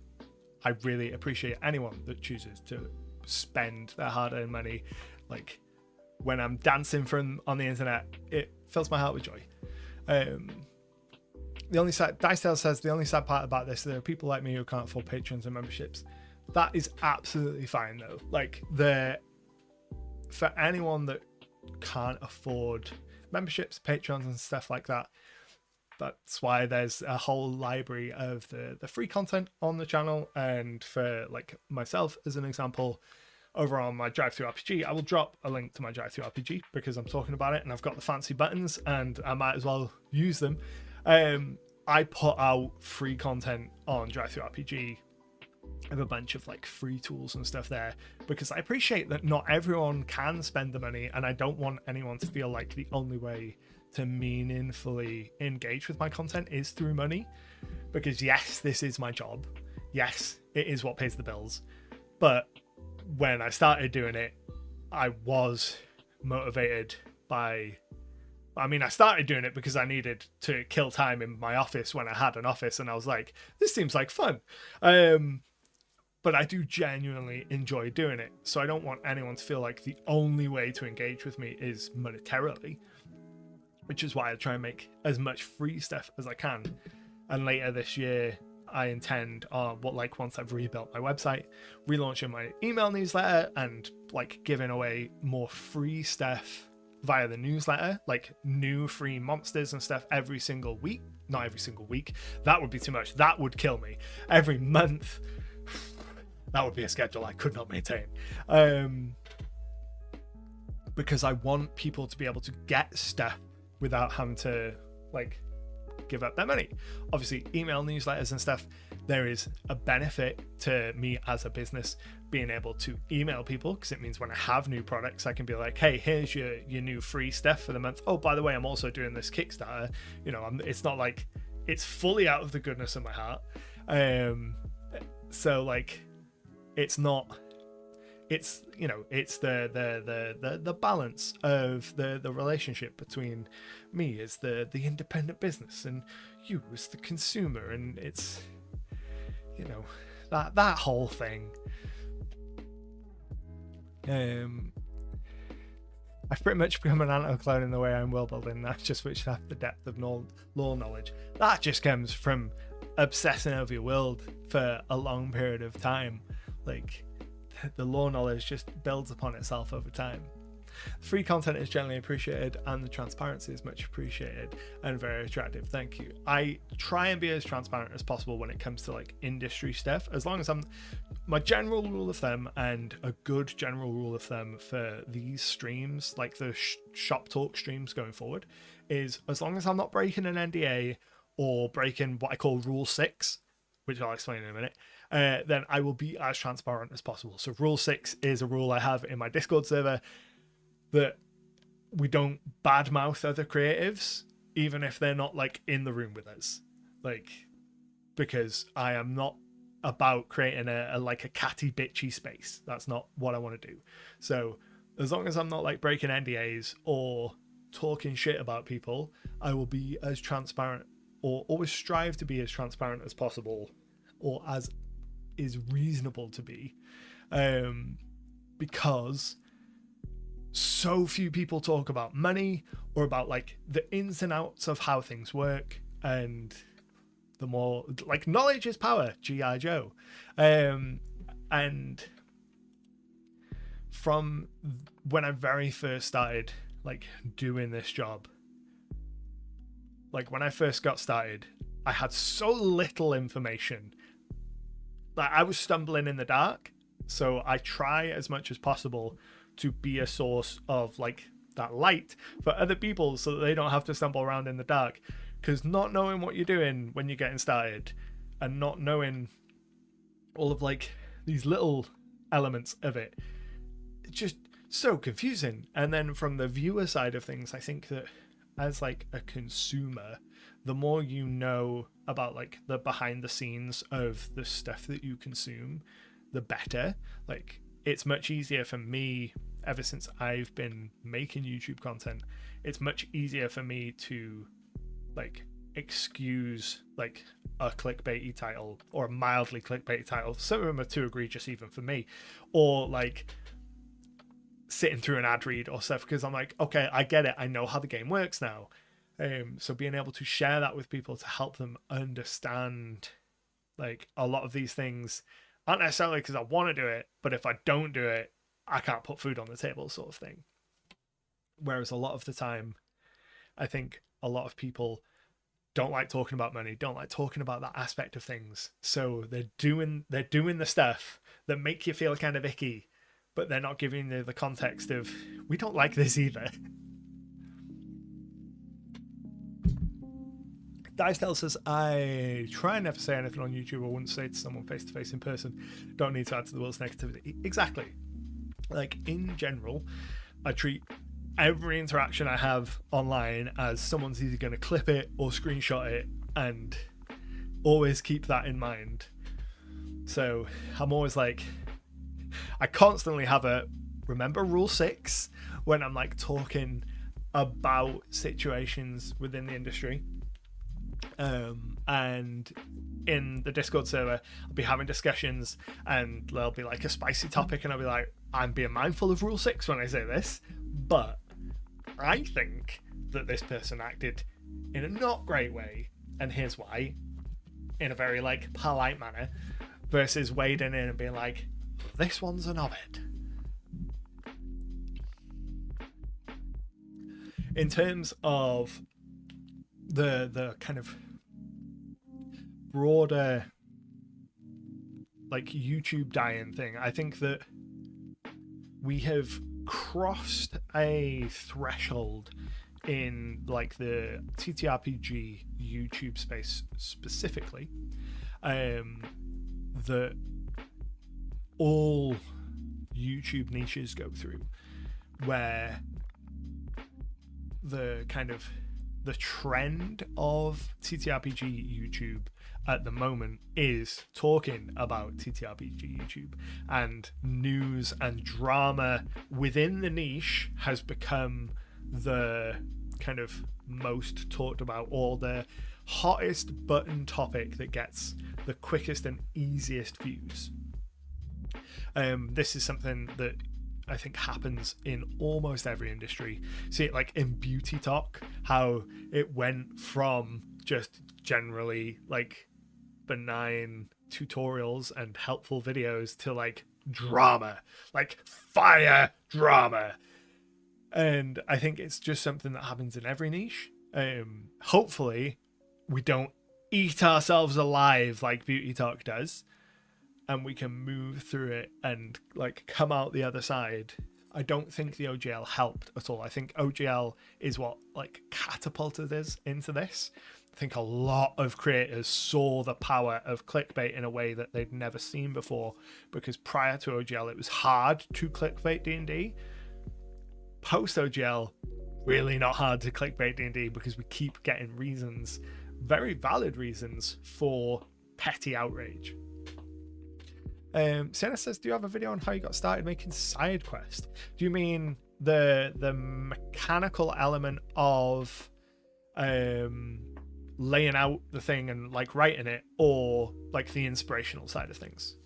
I really appreciate anyone that chooses to spend their hard-earned money. Like when I'm dancing on the internet, it fills my heart with joy. The only sad, Dicedale says, the only sad part about this, there are people like me who can't afford patrons and memberships. That is absolutely fine though. Like for anyone that can't afford memberships, patrons and stuff like that, that's why there's a whole library of the free content on the channel. And for like myself, as an example, over on my Drive-Thru RPG, I will drop a link to my Drive-Thru RPG because I'm talking about it and I've got the fancy buttons and I might as well use them. I put out free content on Drive-Thru RPG. I have a bunch of like free tools and stuff there because I appreciate that not everyone can spend the money, and I don't want anyone to feel like the only way to meaningfully engage with my content is through money. Because yes, this is my job. Yes, it is what pays the bills. But when I started doing it, I was motivated by... I started doing it because I needed to kill time in my office when I had an office, and I was like, this seems like fun. But I do genuinely enjoy doing it. So I don't want anyone to feel like the only way to engage with me is monetarily, which is why I try and make as much free stuff as I can. And later this year, I intend on once I've rebuilt my website, relaunching my email newsletter and like giving away more free stuff via the newsletter, like new free monsters and stuff every single week. Not every single week. That would be too much. That would kill me. Every month. That would be a schedule I could not maintain. Because I want people to be able to get stuff without having to like give up their money. Obviously, email newsletters and stuff, there is a benefit to me as a business being able to email people, because it means when I have new products, I can be like, hey, here's your new free stuff for the month. Oh, by the way, I'm also doing this Kickstarter. You know, it's not like it's fully out of the goodness of my heart. So like, it's not, it's, you know, it's the balance of the relationship between me as the independent business and you as the consumer, and it's, you know, that whole thing. I've pretty much become an Anto clone in the way I'm world building. That's just switched up the depth of lore knowledge. That just comes from obsessing over your world for a long period of time. Like, the lore knowledge just builds upon itself over time. Free content is generally appreciated and the transparency is much appreciated and very attractive. Thank you. I try and be as transparent as possible when it comes to like industry stuff, as long as my general rule of thumb, and a good general rule of thumb for these streams, like the shop talk streams going forward, is as long as I'm not breaking an NDA or breaking what I call rule 6, which I'll explain in a minute, then I will be as transparent as possible. So rule 6 is a rule I have in my Discord server, that we don't badmouth other creatives, even if they're not like in the room with us. Like, because I am not about creating a catty bitchy space. That's not what I want to do. So as long as I'm not like breaking NDAs or talking shit about people, I will be as transparent, or always strive to be as transparent as possible, or as is reasonable to be, because so few people talk about money or about like the ins and outs of how things work. And the more like knowledge is power, G.I. Joe. And from when I very first started like doing this job, like when I first got started, I had so little information that I was stumbling in the dark. So I try as much as possible to be a source of like that light for other people so that they don't have to stumble around in the dark. Because not knowing what you're doing when you're getting started, and not knowing all of like these little elements of it, it's just so confusing. And then from the viewer side of things, I think that as like a consumer, the more you know about like the behind the scenes of the stuff that you consume, the better. Like, it's much easier for me, ever since I've been making YouTube content, it's much easier for me to like excuse like a clickbaity title or a mildly clickbaity title. Some of them are too egregious even for me, or like sitting through an ad read or stuff, because I'm like, okay, I get it, I know how the game works now. So being able to share that with people to help them understand, like, a lot of these things aren't necessarily because I want to do it, but if I don't do it, I can't put food on the table, sort of thing. Whereas a lot of the time, I think a lot of people don't like talking about money, don't like talking about that aspect of things. So they're doing the stuff that make you feel kind of icky, but they're not giving you the context of, we don't like this either. Dicedale says, I try and never say anything on YouTube I wouldn't say to someone face to face in person. Don't need to add to the world's negativity. Exactly. Like, in general, I treat every interaction I have online as someone's either going to clip it or screenshot it, and always keep that in mind. So I'm always like, I constantly have a remember rule 6 when I'm like talking about situations within the industry. And in the Discord server, I'll be having discussions and there'll be like a spicy topic, and I'll be like, I'm being mindful of rule 6 when I say this, but I think that this person acted in a not great way, and here's why, in a very like polite manner, versus wading in and being like, this one's an Ovid. In terms of the kind of broader like YouTube dying thing, I think that we have crossed a threshold in like the TTRPG YouTube space specifically, that all YouTube niches go through, where the kind of the trend of TTRPG YouTube at the moment is talking about TTRPG YouTube, and news and drama within the niche has become the kind of most talked about, or the hottest button topic that gets the quickest and easiest views. This is something that I think happens in almost every industry. See it like in beauty talk, how it went from just generally like benign tutorials and helpful videos to like drama, like fire drama. And I think it's just something that happens in every niche. Hopefully we don't eat ourselves alive like beauty talk does, and we can move through it and like come out the other side. I don't think the OGL helped at all. I think OGL is what like catapulted us into this. I think a lot of creators saw the power of clickbait in a way that they'd never seen before, because prior to OGL it was hard to clickbait D&D. Post OGL, really not hard to clickbait D&D, because we keep getting reasons, very valid reasons, for petty outrage. Sienna says, do you have a video on how you got started making SIDEQUEST? Do you mean the mechanical element of laying out the thing and like writing it, or like the inspirational side of things?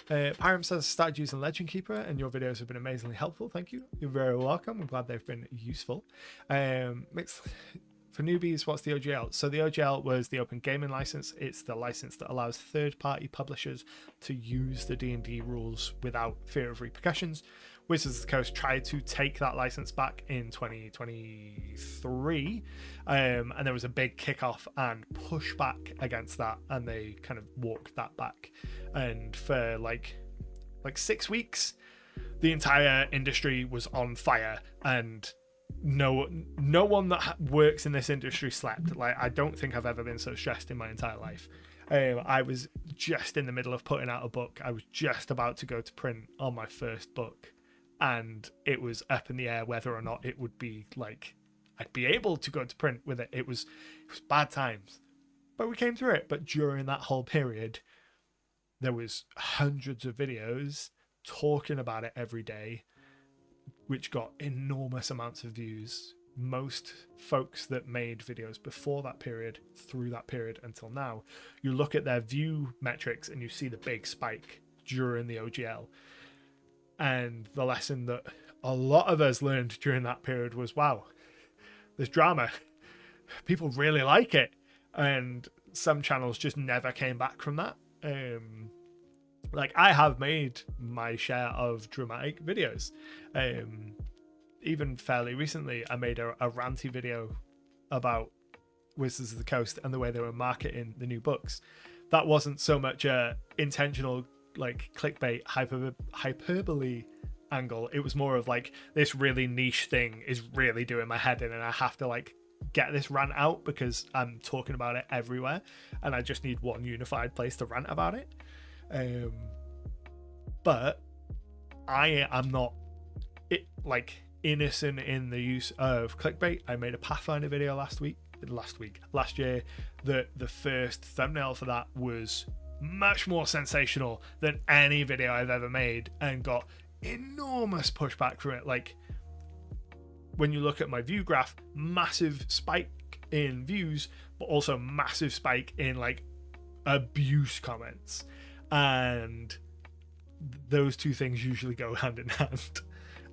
Pyram says, started using Legend Keeper and your videos have been amazingly helpful. Thank you. You're very welcome. I'm glad they've been useful. For newbies, what's the OGL? So the OGL was the Open Gaming License. It's the license that allows third-party publishers to use the D&D rules without fear of repercussions. Wizards of the Coast tried to take that license back in 2023, and there was a big kickoff and pushback against that, and they kind of walked that back. And for like 6 weeks, the entire industry was on fire, and no one that works in this industry slept. Like, I don't think I've ever been so stressed in my entire life. I was just in the middle of putting out a book. I was just about to go to print on my first book, and it was up in the air whether or not it would be like I'd be able to go to print with it. It was bad times, but we came through it. But during that whole period, there was hundreds of videos talking about it every day, which got enormous amounts of views, most folks that made videos before that period, through that period until now, you look at their view metrics and you see the big spike during the OGL. And the lesson that a lot of us learned during that period was, wow, there's drama. People really like it. And some channels just never came back from that. Like, I have made my share of dramatic videos. Even fairly recently, I made a ranty video about Wizards of the Coast and the way they were marketing the new books. That wasn't so much a intentional like clickbait hyperbole angle. It was more of like, this really niche thing is really doing my head in, and I have to like get this rant out because I'm talking about it everywhere, and I just need one unified place to rant about it. But I am not innocent in the use of clickbait. I made a Pathfinder video last year, that the first thumbnail for that was much more sensational than any video I've ever made, and got enormous pushback from it. Like, when you look at my view graph, massive spike in views, but also massive spike in like abuse comments, and those two things usually go hand in hand,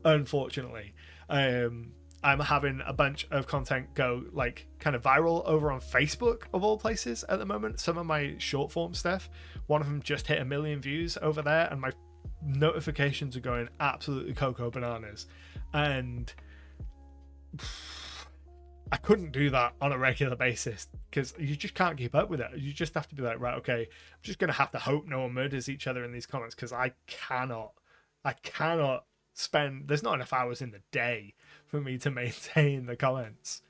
unfortunately. I'm having a bunch of content go like kind of viral over on Facebook of all places at the moment. Some of my short form stuff, one of them just hit 1 million views over there, and my notifications are going absolutely cocoa bananas. And I couldn't do that on a regular basis because you just can't keep up with it. You just have to be like, right, okay, I'm just going to have to hope no one murders each other in these comments, because I cannot spend, there's not enough hours in the day for me to maintain the comments.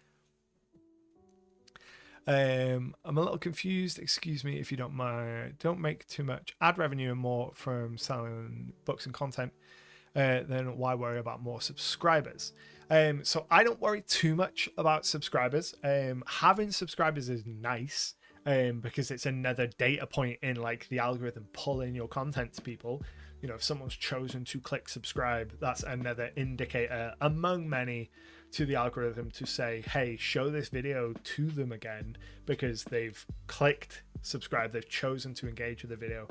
I'm a little confused, excuse me if you don't mind. Don't make too much ad revenue and more from selling books and content, then why worry about more subscribers? So I don't worry too much about subscribers. Having subscribers is nice, because it's another data point in like the algorithm pulling your content to people. You know, if someone's chosen to click subscribe, that's another indicator among many to the algorithm to say, hey, show this video to them again, because they've clicked subscribe, they've chosen to engage with the video,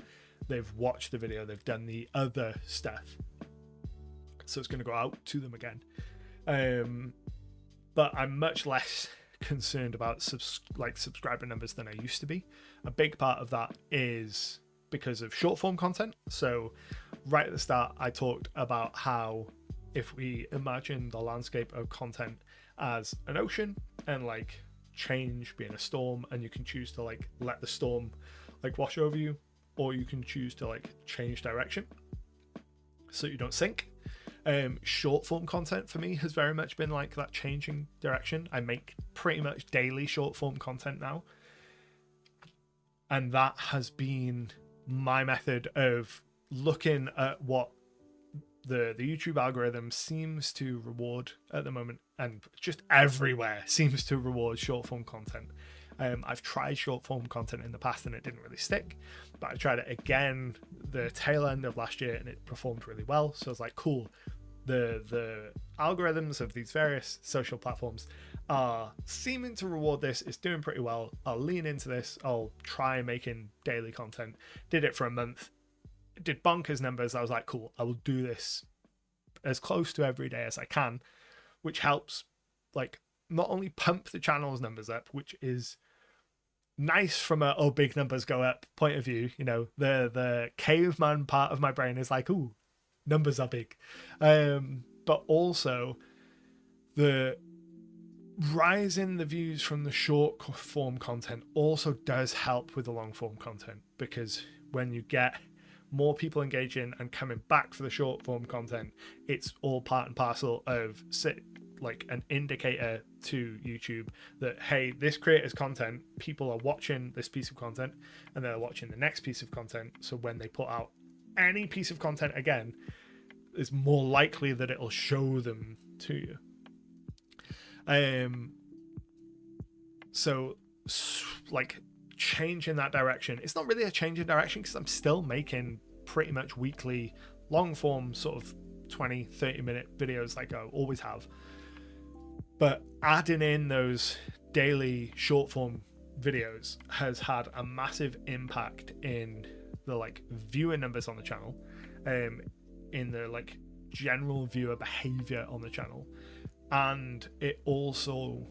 they've watched the video, they've done the other stuff. So it's going to go out to them again. But I'm much less concerned about subscriber numbers than I used to be. A big part of that is because of short form content. So right at the start, I talked about how if we imagine the landscape of content as an ocean, and like change being a storm, and you can choose to like let the storm like wash over you, or you can choose to like change direction so you don't sink. Short form content for me has very much been like that changing direction. I make pretty much daily short form content now, and that has been my method of looking at what the YouTube algorithm seems to reward at the moment, and just everywhere seems to reward short form content. I've tried short form content in the past and it didn't really stick, but I tried it again the tail end of last year and it performed really well. So I was like, cool, the algorithms of these various social platforms are seeming to reward this. It's doing pretty well. I'll lean into this. I'll try making daily content. Did it for a month. It did bonkers numbers. I was like, cool, I will do this as close to every day as I can, which helps like not only pump the channel's numbers up, which is nice from a big numbers go up point of view. You know, the caveman part of my brain is like, ooh, numbers are big. But also the rise in the views from the short form content also does help with the long form content, because when you get more people engaging and coming back for the short form content, it's all part and parcel of like an indicator to YouTube that, hey, this creator's content, people are watching this piece of content and they're watching the next piece of content. So when they put out any piece of content again, it's more likely that it'll show them to you. So like change in that direction, it's not really a change in direction because I'm still making pretty much weekly long form sort of 20-30 minute videos like I always have. But adding in those daily short form videos has had a massive impact in the like viewer numbers on the channel, in the like general viewer behavior on the channel, and it also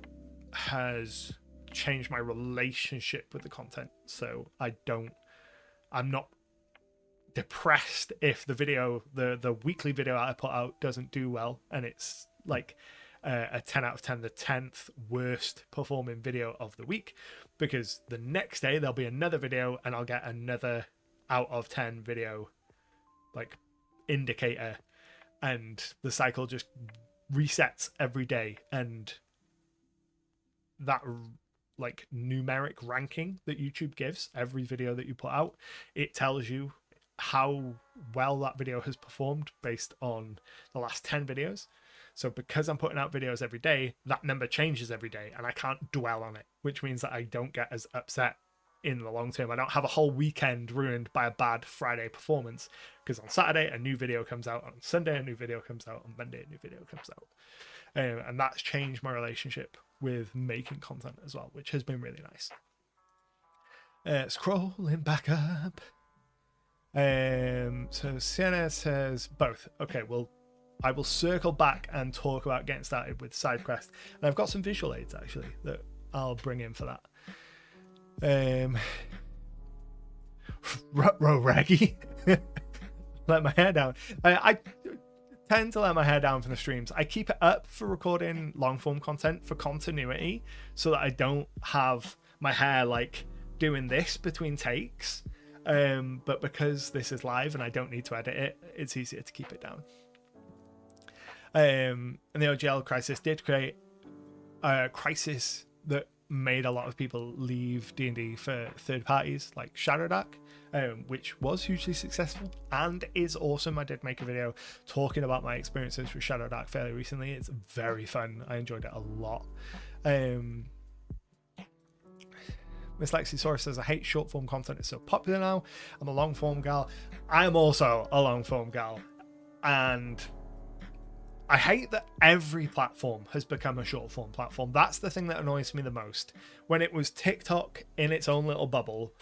has changed my relationship with the content. So I'm not depressed if the video, the weekly video I put out doesn't do well, and it's like a 10 out of 10, the 10th worst performing video of the week, because the next day there'll be another video and I'll get another out of 10 video like indicator, and the cycle just resets every day. And that like numeric ranking that YouTube gives every video that you put out, it tells you how well that video has performed based on the last 10 videos. So because I'm putting out videos every day, that number changes every day and I can't dwell on it, which means that I don't get as upset in the long term. I don't have a whole weekend ruined by a bad Friday performance, because on Saturday a new video comes out, on Sunday a new video comes out, on Monday a new video comes out. And that's changed my relationship with making content as well, which has been really nice. Scrolling back up. So Sienna says both. Okay, well, I will circle back and talk about getting started with SideQuest, and I've got some visual aids actually that I'll bring in for that. Ruh-roh raggy. Let my hair down. I tend to let my hair down for the streams. I keep it up for recording long form content for continuity, so that I don't have my hair like doing this between takes. But because this is live and I don't need to edit it, it's easier to keep it down. And the OGL crisis did create a crisis that made a lot of people leave D&D for third parties like Shadowdark, which was hugely successful and is awesome. I did make a video talking about my experiences with Shadowdark fairly recently. It's very fun. I enjoyed it a lot. Miss Lexisaurus says, I hate short form content. It's so popular now. I'm a long form gal. I'm also a long form gal. And I hate that every platform has become a short form platform. That's the thing that annoys me the most. When it was TikTok in its own little bubble,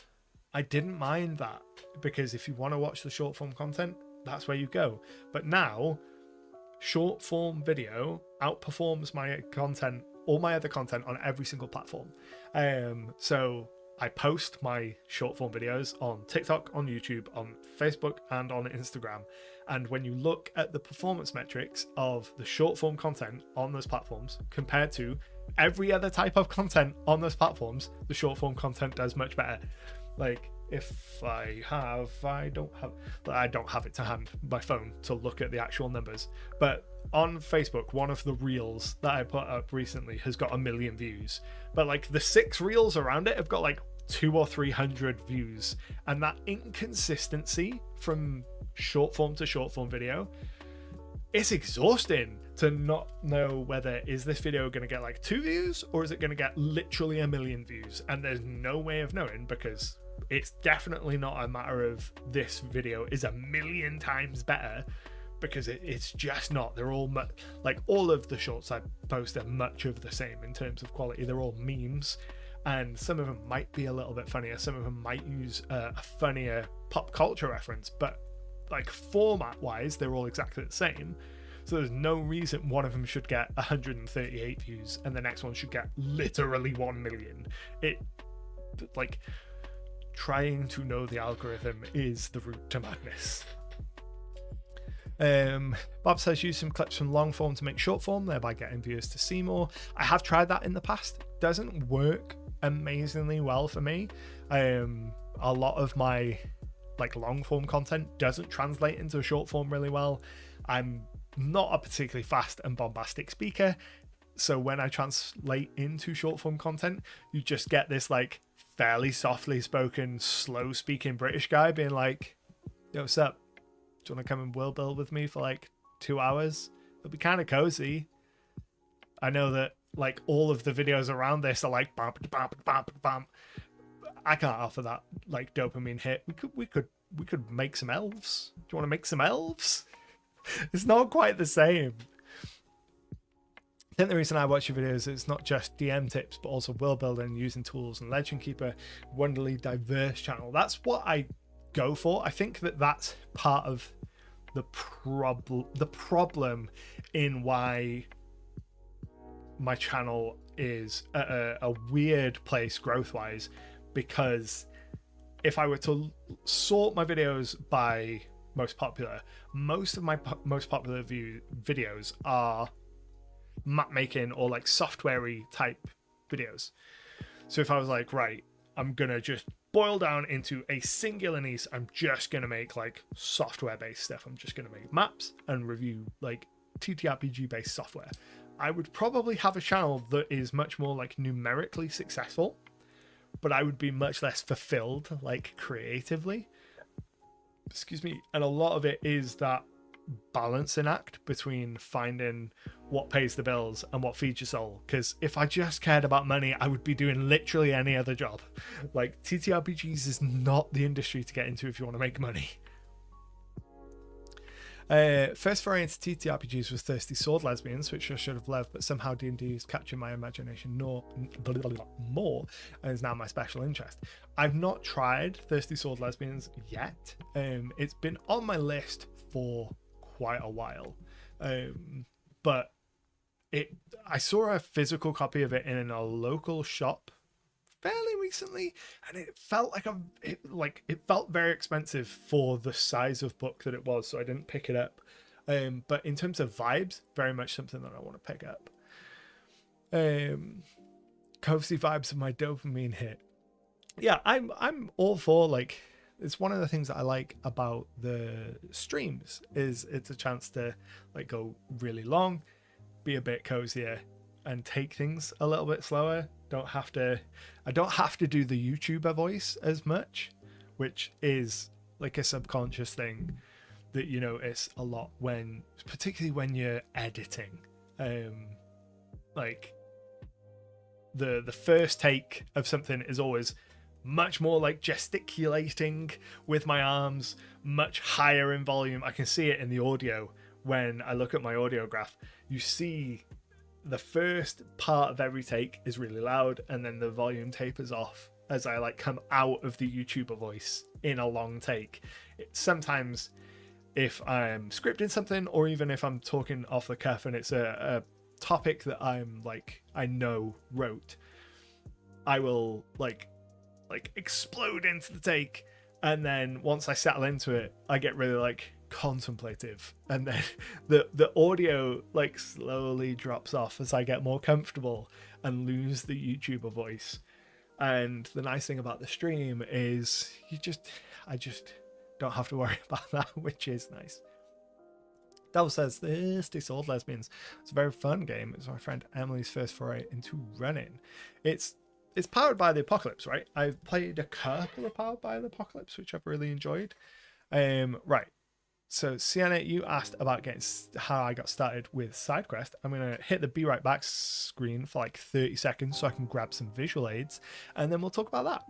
I didn't mind that, because if you want to watch the short form content, that's where you go. But now, short form video outperforms my content, all my other content on every single platform. So I post my short form videos on TikTok, on YouTube, on Facebook, and on Instagram. And when you look at the performance metrics of the short form content on those platforms compared to every other type of content on those platforms, the short form content does much better. Like I don't have it to hand, my phone, to look at the actual numbers. But on Facebook, one of the reels that I put up recently has got 1 million views. But like the 6 reels around it have got like 200 or 300 views. And that inconsistency from short form to short form video, it's exhausting to not know whether is this video going to get like 2 views or is it going to get literally 1 million views. And there's no way of knowing, because it's definitely not a matter of this video is 1 million times better, because it's just not. They're all like all of the shorts I post are much of the same in terms of quality. They're all memes, and some of them might be a little bit funnier, some of them might use a funnier pop culture reference, but like format wise they're all exactly the same. So there's no reason one of them should get 138 views and the next one should get literally 1 million. It like trying to know the algorithm is the route to madness. Bob says use some clips from long form to make short form, thereby getting viewers to see more. I have tried that in the past. It doesn't work amazingly well for me. A lot of my like long form content doesn't translate into short form really well. I'm not a particularly fast and bombastic speaker, so when I translate into short form content, you just get this like fairly softly spoken, slow speaking British guy being like, yo, what's up? Do you want to come and world build with me for like 2 hours? It'll be kind of cozy. I know that like all of the videos around this are like bam, bam, bam, bam. I can't offer that like dopamine hit. We could make some elves. Do you want to make some elves? It's not quite the same. I think the reason I watch your videos is not just DM tips, but also world building, using tools, and Legend Keeper, wonderfully diverse channel. That's what I go for. I think that that's part of the problem in why my channel is at a weird place growth-wise, because if I were to sort my videos by most popular, most of my most popular videos are map making or like software-y type videos. So if I was like, right, I'm gonna just boil down into a singular niche, I'm just gonna make like software based stuff, I'm just gonna make maps and review like TTRPG based software, I would probably have a channel that is much more like numerically successful, but I would be much less fulfilled like creatively. Excuse me. And a lot of it is that balancing act between finding what pays the bills and what feeds your soul. Because if I just cared about money, I would be doing literally any other job. Like, TTRPGs is not the industry to get into if you want to make money. First foray into TTRPGs was Thirsty Sword Lesbians, which I should have loved, but somehow D&D has captured my imagination more and is now my special interest. I've not tried Thirsty Sword Lesbians yet. It's been on my list for quite a while, but I saw a physical copy of it in a local shop fairly recently, and it felt like it felt very expensive for the size of book that it was, so I didn't pick it up. But in terms of vibes, very much something that I want to pick up. Cozy vibes of my dopamine hit. Yeah, I'm all for, like, it's one of the things that I like about the streams is it's a chance to like go really long, be a bit cozier, and take things a little bit slower. I don't have to do the YouTuber voice as much, which is like a subconscious thing that you notice a lot particularly when you're editing. Like the first take of something is always much more like gesticulating with my arms, much higher in volume. I can see it in the audio when I look at my audio graph. You see the first part of every take is really loud, and then the volume tapers off as I like come out of the YouTuber voice in a long take. Sometimes if I'm scripting something, or even if I'm talking off the cuff and it's a topic that I know wrote, I will like explode into the take, and then once I settle into it, I get really like contemplative, and then the audio like slowly drops off as I get more comfortable and lose the YouTuber voice. And the nice thing about the stream is I just don't have to worry about that, which is nice. Devil says, Thirsty Sword Lesbians. It's a very fun game. It's my friend Emily's first foray into running. It's powered by the Apocalypse, right? I've played a couple of Powered by the Apocalypse, which I've really enjoyed. Right. So Sienna, you asked about how I got started with SideQuest. I'm going to hit the be right back screen for like 30 seconds so I can grab some visual aids, and then we'll talk about that.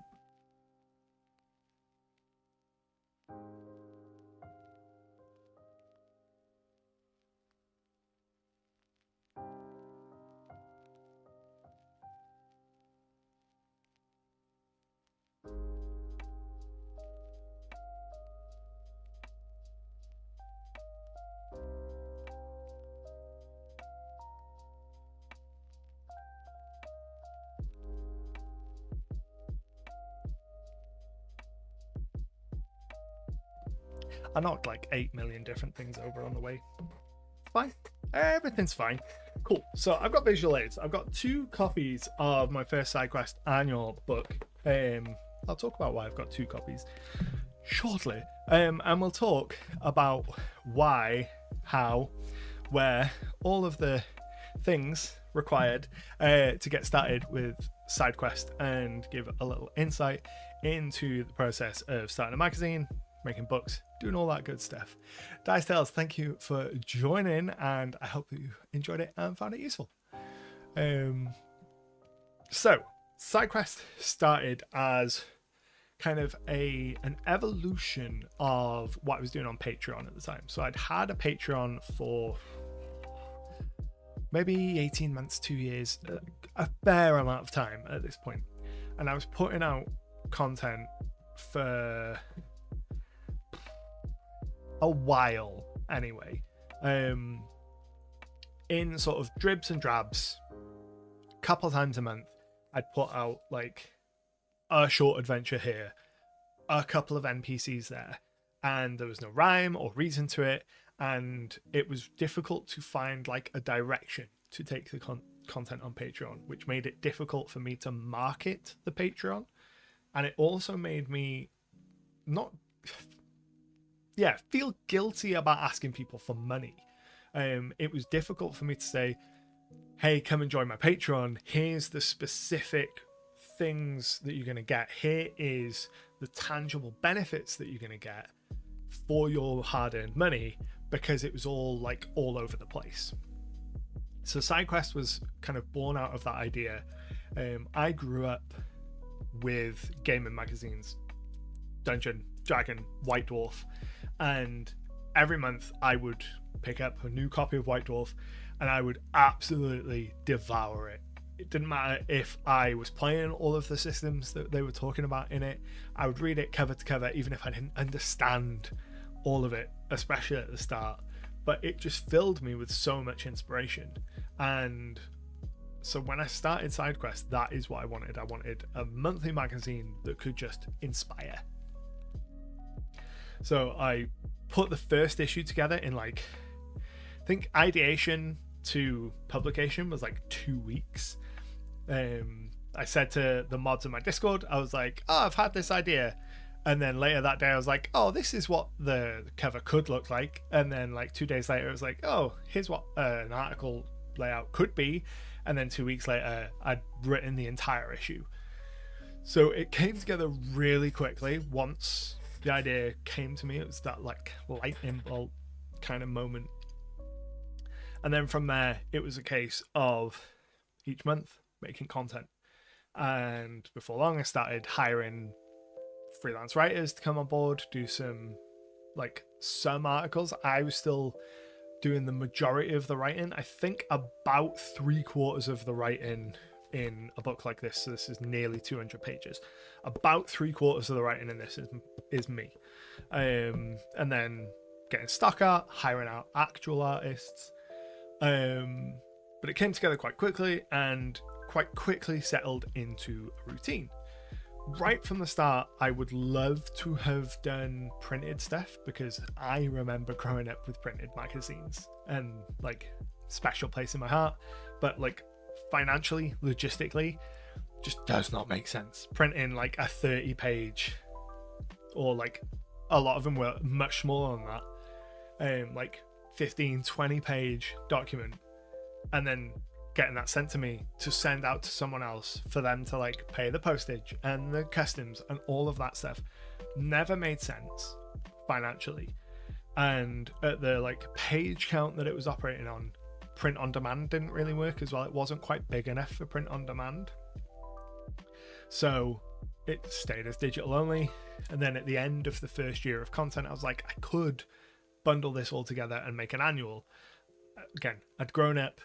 I knocked like 8 million different things over on the way. Fine. Everything's fine. Cool. So I've got visual aids. I've got 2 copies of my first SideQuest annual book. I'll talk about why I've got 2 copies shortly. And we'll talk about why, how, where, all of the things required to get started with SideQuest, and give a little insight into the process of starting a magazine, making books, doing all that good stuff. Dice Tales, thank you for joining, and I hope that you enjoyed it and found it useful. So SideQuest started as kind of an evolution of what I was doing on Patreon at the time. So I'd had a Patreon for maybe 18 months, 2 years, a fair amount of time at this point. And I was putting out content for a while anyway, in sort of dribs and drabs. A couple times a month I'd put out like a short adventure here, a couple of NPCs there, and there was no rhyme or reason to it, and it was difficult to find like a direction to take the content on Patreon, which made it difficult for me to market the Patreon. And it also made me feel guilty about asking people for money. It was difficult for me to say, hey, come and join my Patreon. Here's the specific things that you're going to get. Here is the tangible benefits that you're going to get for your hard-earned money, because it was all like all over the place. So SideQuest was kind of born out of that idea. I grew up with gaming magazines, Dungeon, Dragon, White Dwarf, and every month I would pick up a new copy of White Dwarf and I would absolutely devour it. It didn't matter if I was playing all of the systems that they were talking about in it. I would read it cover to cover, even if I didn't understand all of it, especially at the start. But it just filled me with so much inspiration. And so when I started SideQuest, that is what I wanted. I wanted a monthly magazine that could just inspire. So I put the first issue together in like, I think ideation to publication was like 2 weeks. I said to the mods in my Discord, I was like, oh, I've had this idea. And then later that day I was like, oh, this is what the cover could look like. And then like 2 days later it was like, oh, here's what an article layout could be. And then 2 weeks later I'd written the entire issue. So it came together really quickly. Once the idea came to me, it was that like lightning bolt kind of moment. And then from there it was a case of each month making content. And before long I started hiring freelance writers to come on board, do some articles. I was still doing the majority of the writing. I think about 3/4 of the writing in a book like this, so this is nearly 200 pages, about 3/4 of the writing in this is me. And then getting stock art, hiring out actual artists. But it came together quite quickly and quite quickly settled into a routine. Right from the start, I would love to have done printed stuff, because I remember growing up with printed magazines and like special place in my heart, but like financially, logistically, just does not make sense. Printing like a 30-page, or like a lot of them were much smaller than that, like 15-20-page document, and then getting that sent to me to send out to someone else for them to like pay the postage and the customs and all of that stuff never made sense financially. And at the like page count that it was operating on, print on demand didn't really work as well. It wasn't quite big enough for print on demand, so it stayed as digital only. And then at the end of the first year of content, I was like, I could bundle this all together and make an annual. Again, I'd grown up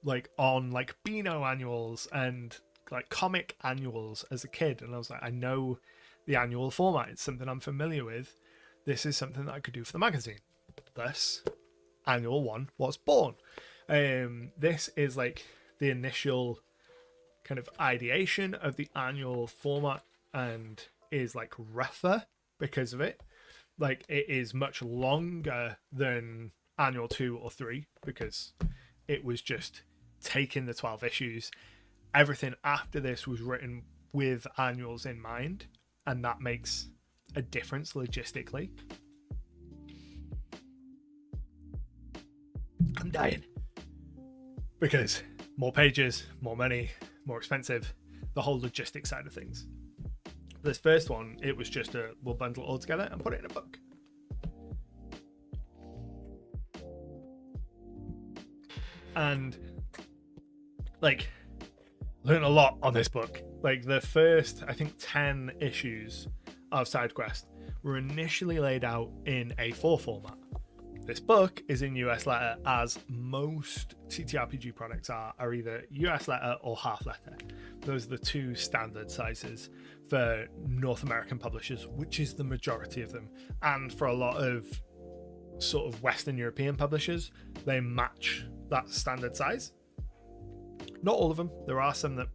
like on like Beano annuals and like comic annuals as a kid, and I was like, I know the annual format, it's something I'm familiar with. This is something that I could do for the magazine. Thus, annual 1 was born. This is like the initial kind of ideation of the annual format, and is like rougher because of it. Like it is much longer than annual 2 or 3, because it was just taking the 12 issues. Everything after this was written with annuals in mind, and that makes a difference logistically. I'm dying because more pages, more money, more expensive, the whole logistic side of things. This first one, it was just we'll bundle it all together and put it in a book. And like learned a lot on this book. Like the first, I think 10 issues of SideQuest were initially laid out in A4 format, this book is in US letter, as most TTRPG products are either US letter or half letter. Those are the two standard sizes for North American publishers, which is the majority of them. And for a lot of sort of Western European publishers, they match that standard size. Not all of them. There are some that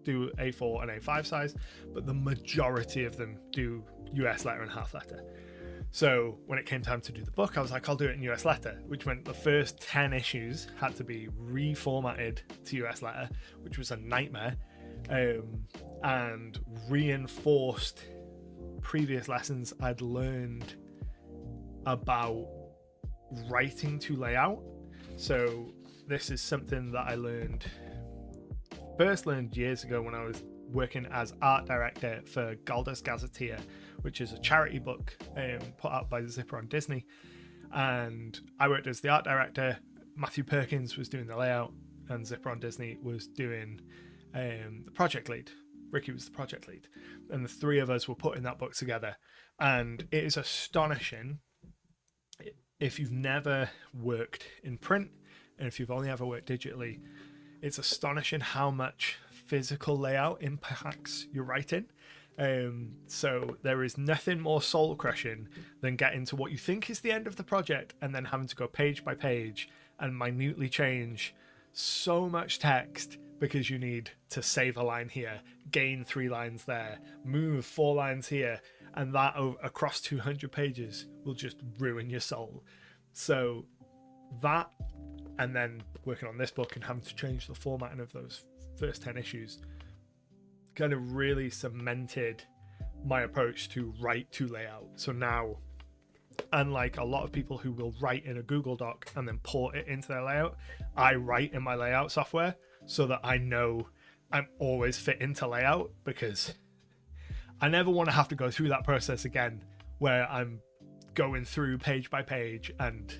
do A4 and A5 size, but the majority of them do US letter and half letter. So when it came time to do the book, I was like, I'll do it in US letter, which meant the first 10 issues had to be reformatted to US letter, which was a nightmare, and reinforced previous lessons I'd learned about writing to layout. So this is something that I first learned years ago when I was working as art director for Galder's Gazetteer, which is a charity book put out by Zipper on Disney. And I worked as the art director. Matthew Perkins was doing the layout, and Zipper on Disney was doing the project lead. Ricky was the project lead. And the three of us were putting that book together. And it is astonishing, if you've never worked in print, and if you've only ever worked digitally, it's astonishing how much physical layout impacts your writing. So there is nothing more soul crushing than getting to what you think is the end of the project and then having to go page by page and minutely change so much text because you need to save a line here, gain 3 lines there, move 4 lines here, and that across 200 pages will just ruin your soul. So that, and then working on this book and having to change the formatting of those first 10 issues, kind of really cemented my approach to write to layout. So now, unlike a lot of people who will write in a Google Doc and then port it into their layout, I write in my layout software so that I know I'm always fit into layout, because I never want to have to go through that process again where I'm going through page by page and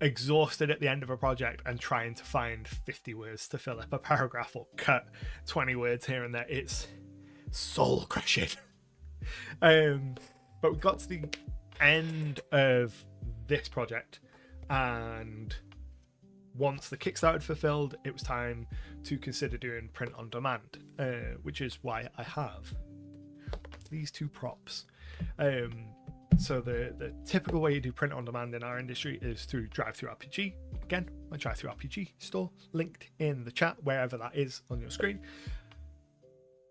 exhausted at the end of a project and trying to find 50 words to fill up a paragraph or cut 20 words here and there. It's soul crushing. But we got to the end of this project, and once the Kickstarter had fulfilled, it was time to consider doing print on demand, which is why I have these 2 props. So the typical way you do print on demand in our industry is through DriveThruRPG. Again, my DriveThruRPG store linked in the chat, wherever that is on your screen.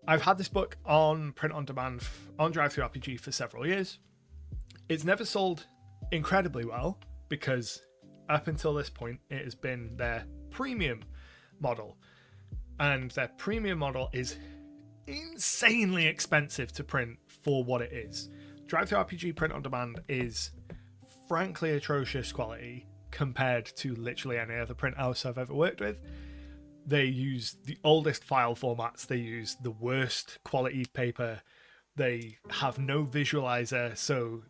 I've had this book on print on demand on DriveThruRPG for several years. It's never sold incredibly well because up until this point it has been their premium model, and their premium model is insanely expensive to print for what it is. DriveThruRPG print on demand is frankly atrocious quality compared to literally any other print house I've ever worked with. They use the oldest file formats, they use the worst quality paper, they have no visualizer, so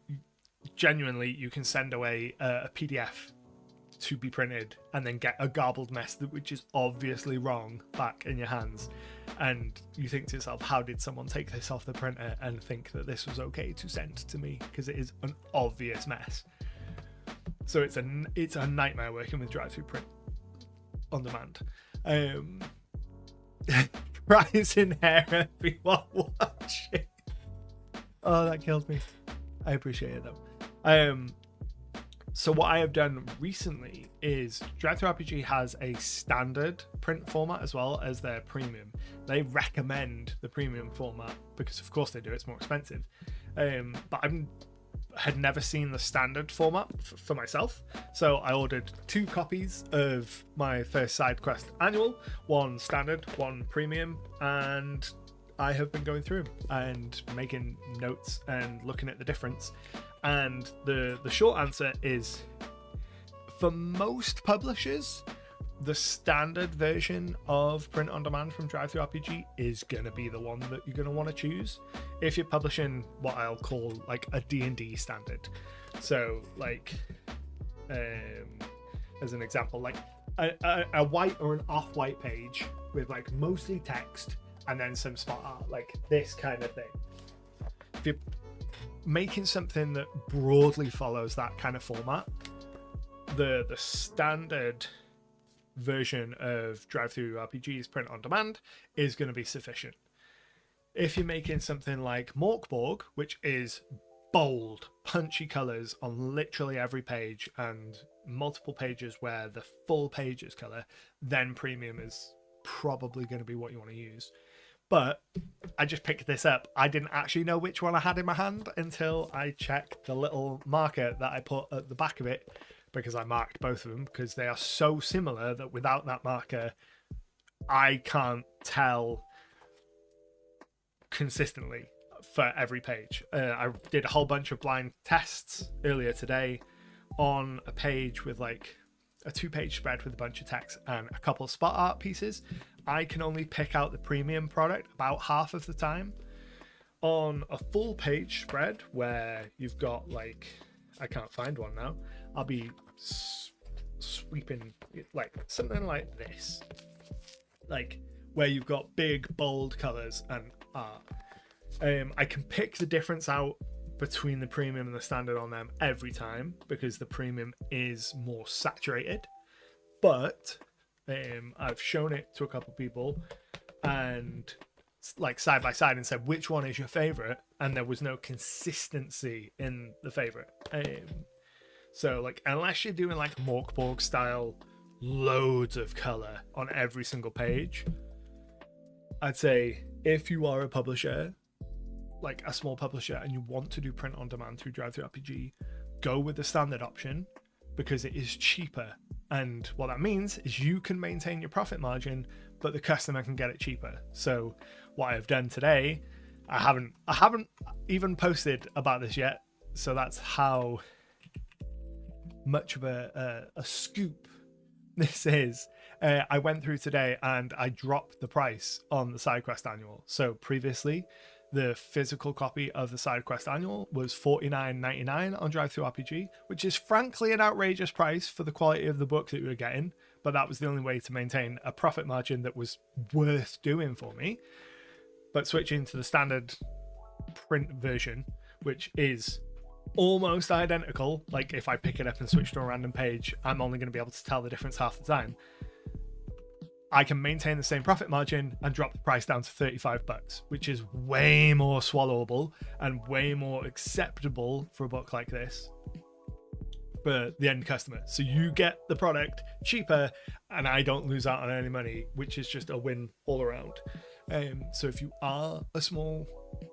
genuinely you can send away a PDF to be printed and then get a garbled mess which is obviously wrong back in your hands, and you think to yourself, how did someone take this off the printer and think that this was okay to send to me, because it is an obvious mess. So it's a nightmare working with drive-through print on demand. Price in hair, everyone watching. Oh, that kills me. I appreciate it though. So what I have done recently is DriveThruRPG has a standard print format as well as their premium. They recommend the premium format because of course they do, it's more expensive. But I had never seen the standard format for myself. So I ordered 2 copies of my first SIDEQuest annual, 1 standard, 1 premium, and I have been going through and making notes and looking at the difference. And the short answer is, for most publishers, the standard version of print on demand from DriveThruRPG is going to be the one that you're going to want to choose if you're publishing what I'll call like a D&D standard. So like, as an example, like a white or an off-white page with like mostly text and then some spot art, like this kind of thing. If you're making something that broadly follows that kind of format, the standard version of DriveThruRPG's print on demand is going to be sufficient. If you're making something like Morkborg, which is bold, punchy colors on literally every page and multiple pages where the full page is color, then premium is probably going to be what you want to use. But I just picked this up. I didn't actually know which one I had in my hand until I checked the little marker that I put at the back of it, because I marked both of them because they are so similar that without that marker, I can't tell consistently for every page. I did a whole bunch of blind tests earlier today on a page with like a 2-page spread with a bunch of text and a couple of spot art pieces. I can only pick out the premium product about half of the time. On a full page spread where you've got like, I can't find one now, I'll be sweeping like something like this, like where you've got big bold colors and art. I can pick the difference out between the premium and the standard on them every time because the premium is more saturated, but I've shown it to a couple of people and like side by side and said, which one is your favorite? And there was no consistency in the favorite. So like, unless you're doing like Morkborg style, loads of color on every single page, I'd say if you are a publisher, like a small publisher, and you want to do print on demand through DriveThruRPG, go with the standard option because it is cheaper. And what that means is you can maintain your profit margin, but the customer can get it cheaper. So what I've done today, I haven't even posted about this yet. So that's how much of a scoop this is. I went through today and I dropped the price on the SideQuest annual. So previously, the physical copy of the SideQuest annual was $49.99 on DriveThruRPG, which is frankly an outrageous price for the quality of the book that we were getting, but that was the only way to maintain a profit margin that was worth doing for me. But switching to the standard print version, which is almost identical, like if I pick it up and switch to a random page, I'm only going to be able to tell the difference half the time. I can maintain the same profit margin and drop the price down to $35, which is way more swallowable and way more acceptable for a book like this for the end customer. So you get the product cheaper and I don't lose out on any money, which is just a win all around. So if you are a small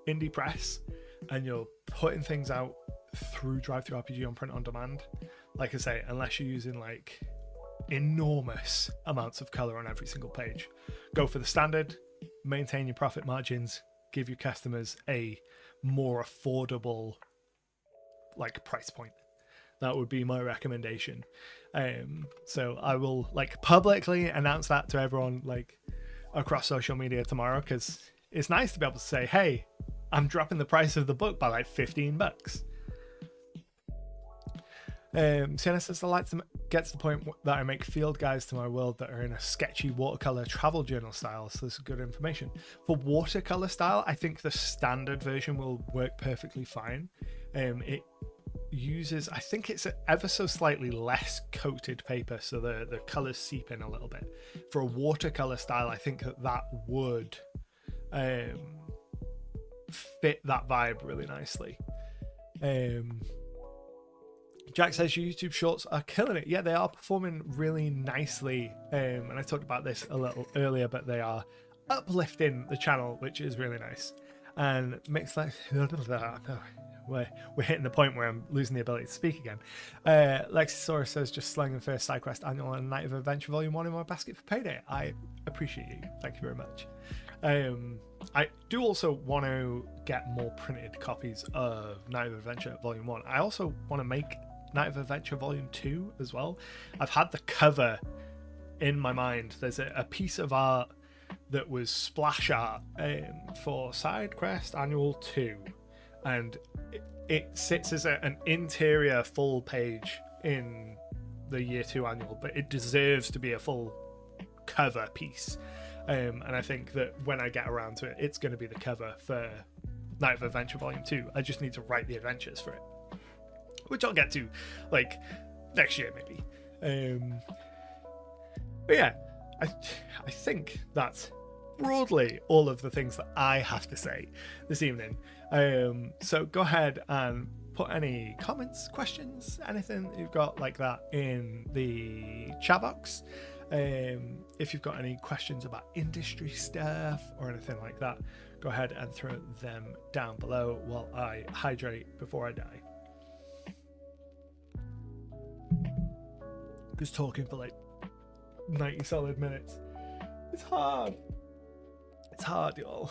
indie press and you're putting things out through DriveThruRPG on print on demand, like I say, unless you're using like enormous amounts of color on every single page, go for the standard, maintain your profit margins, give your customers a more affordable like price point. That would be my recommendation. So I will like publicly announce that to everyone like across social media tomorrow, because it's nice to be able to say, hey, I'm dropping the price of the book by like $15. Sienna says, I like to get to the point that I make field guides to my world that are in a sketchy watercolor travel journal style, so this is good information. For watercolor style, I think the standard version will work perfectly fine. It uses, I think it's ever so slightly less coated paper, so the colors seep in a little bit. For a watercolor style, I think that would fit that vibe really nicely. Jack says your YouTube shorts are killing it. Yeah, they are performing really nicely. And I talked about this a little earlier, but they are uplifting the channel, which is really nice. And makes like we're hitting the point where I'm losing the ability to speak again. Lexisaurus says, just slanging the first SideQuest annual and Night of Adventure Volume 1 in my basket for payday. I appreciate you. Thank you very much. I do also want to get more printed copies of Night of Adventure Volume 1. I also want to make Night of Adventure Volume 2 as well. I've had the cover in my mind. There's a piece of art that was splash art for SideQuest Annual 2, and it sits as an interior full page in the Year 2 Annual, but it deserves to be a full cover piece. And I think that when I get around to it, it's going to be the cover for Night of Adventure Volume 2. I just need to write the adventures for it, which I'll get to like next year maybe. But yeah, I think that's broadly all of the things that I have to say this evening. So go ahead and put any comments, questions, anything you've got like that in the chat box. If you've got any questions about industry stuff or anything like that, go ahead and throw them down below while I hydrate before I die. Because talking for like 90 solid minutes, it's hard. It's hard, y'all.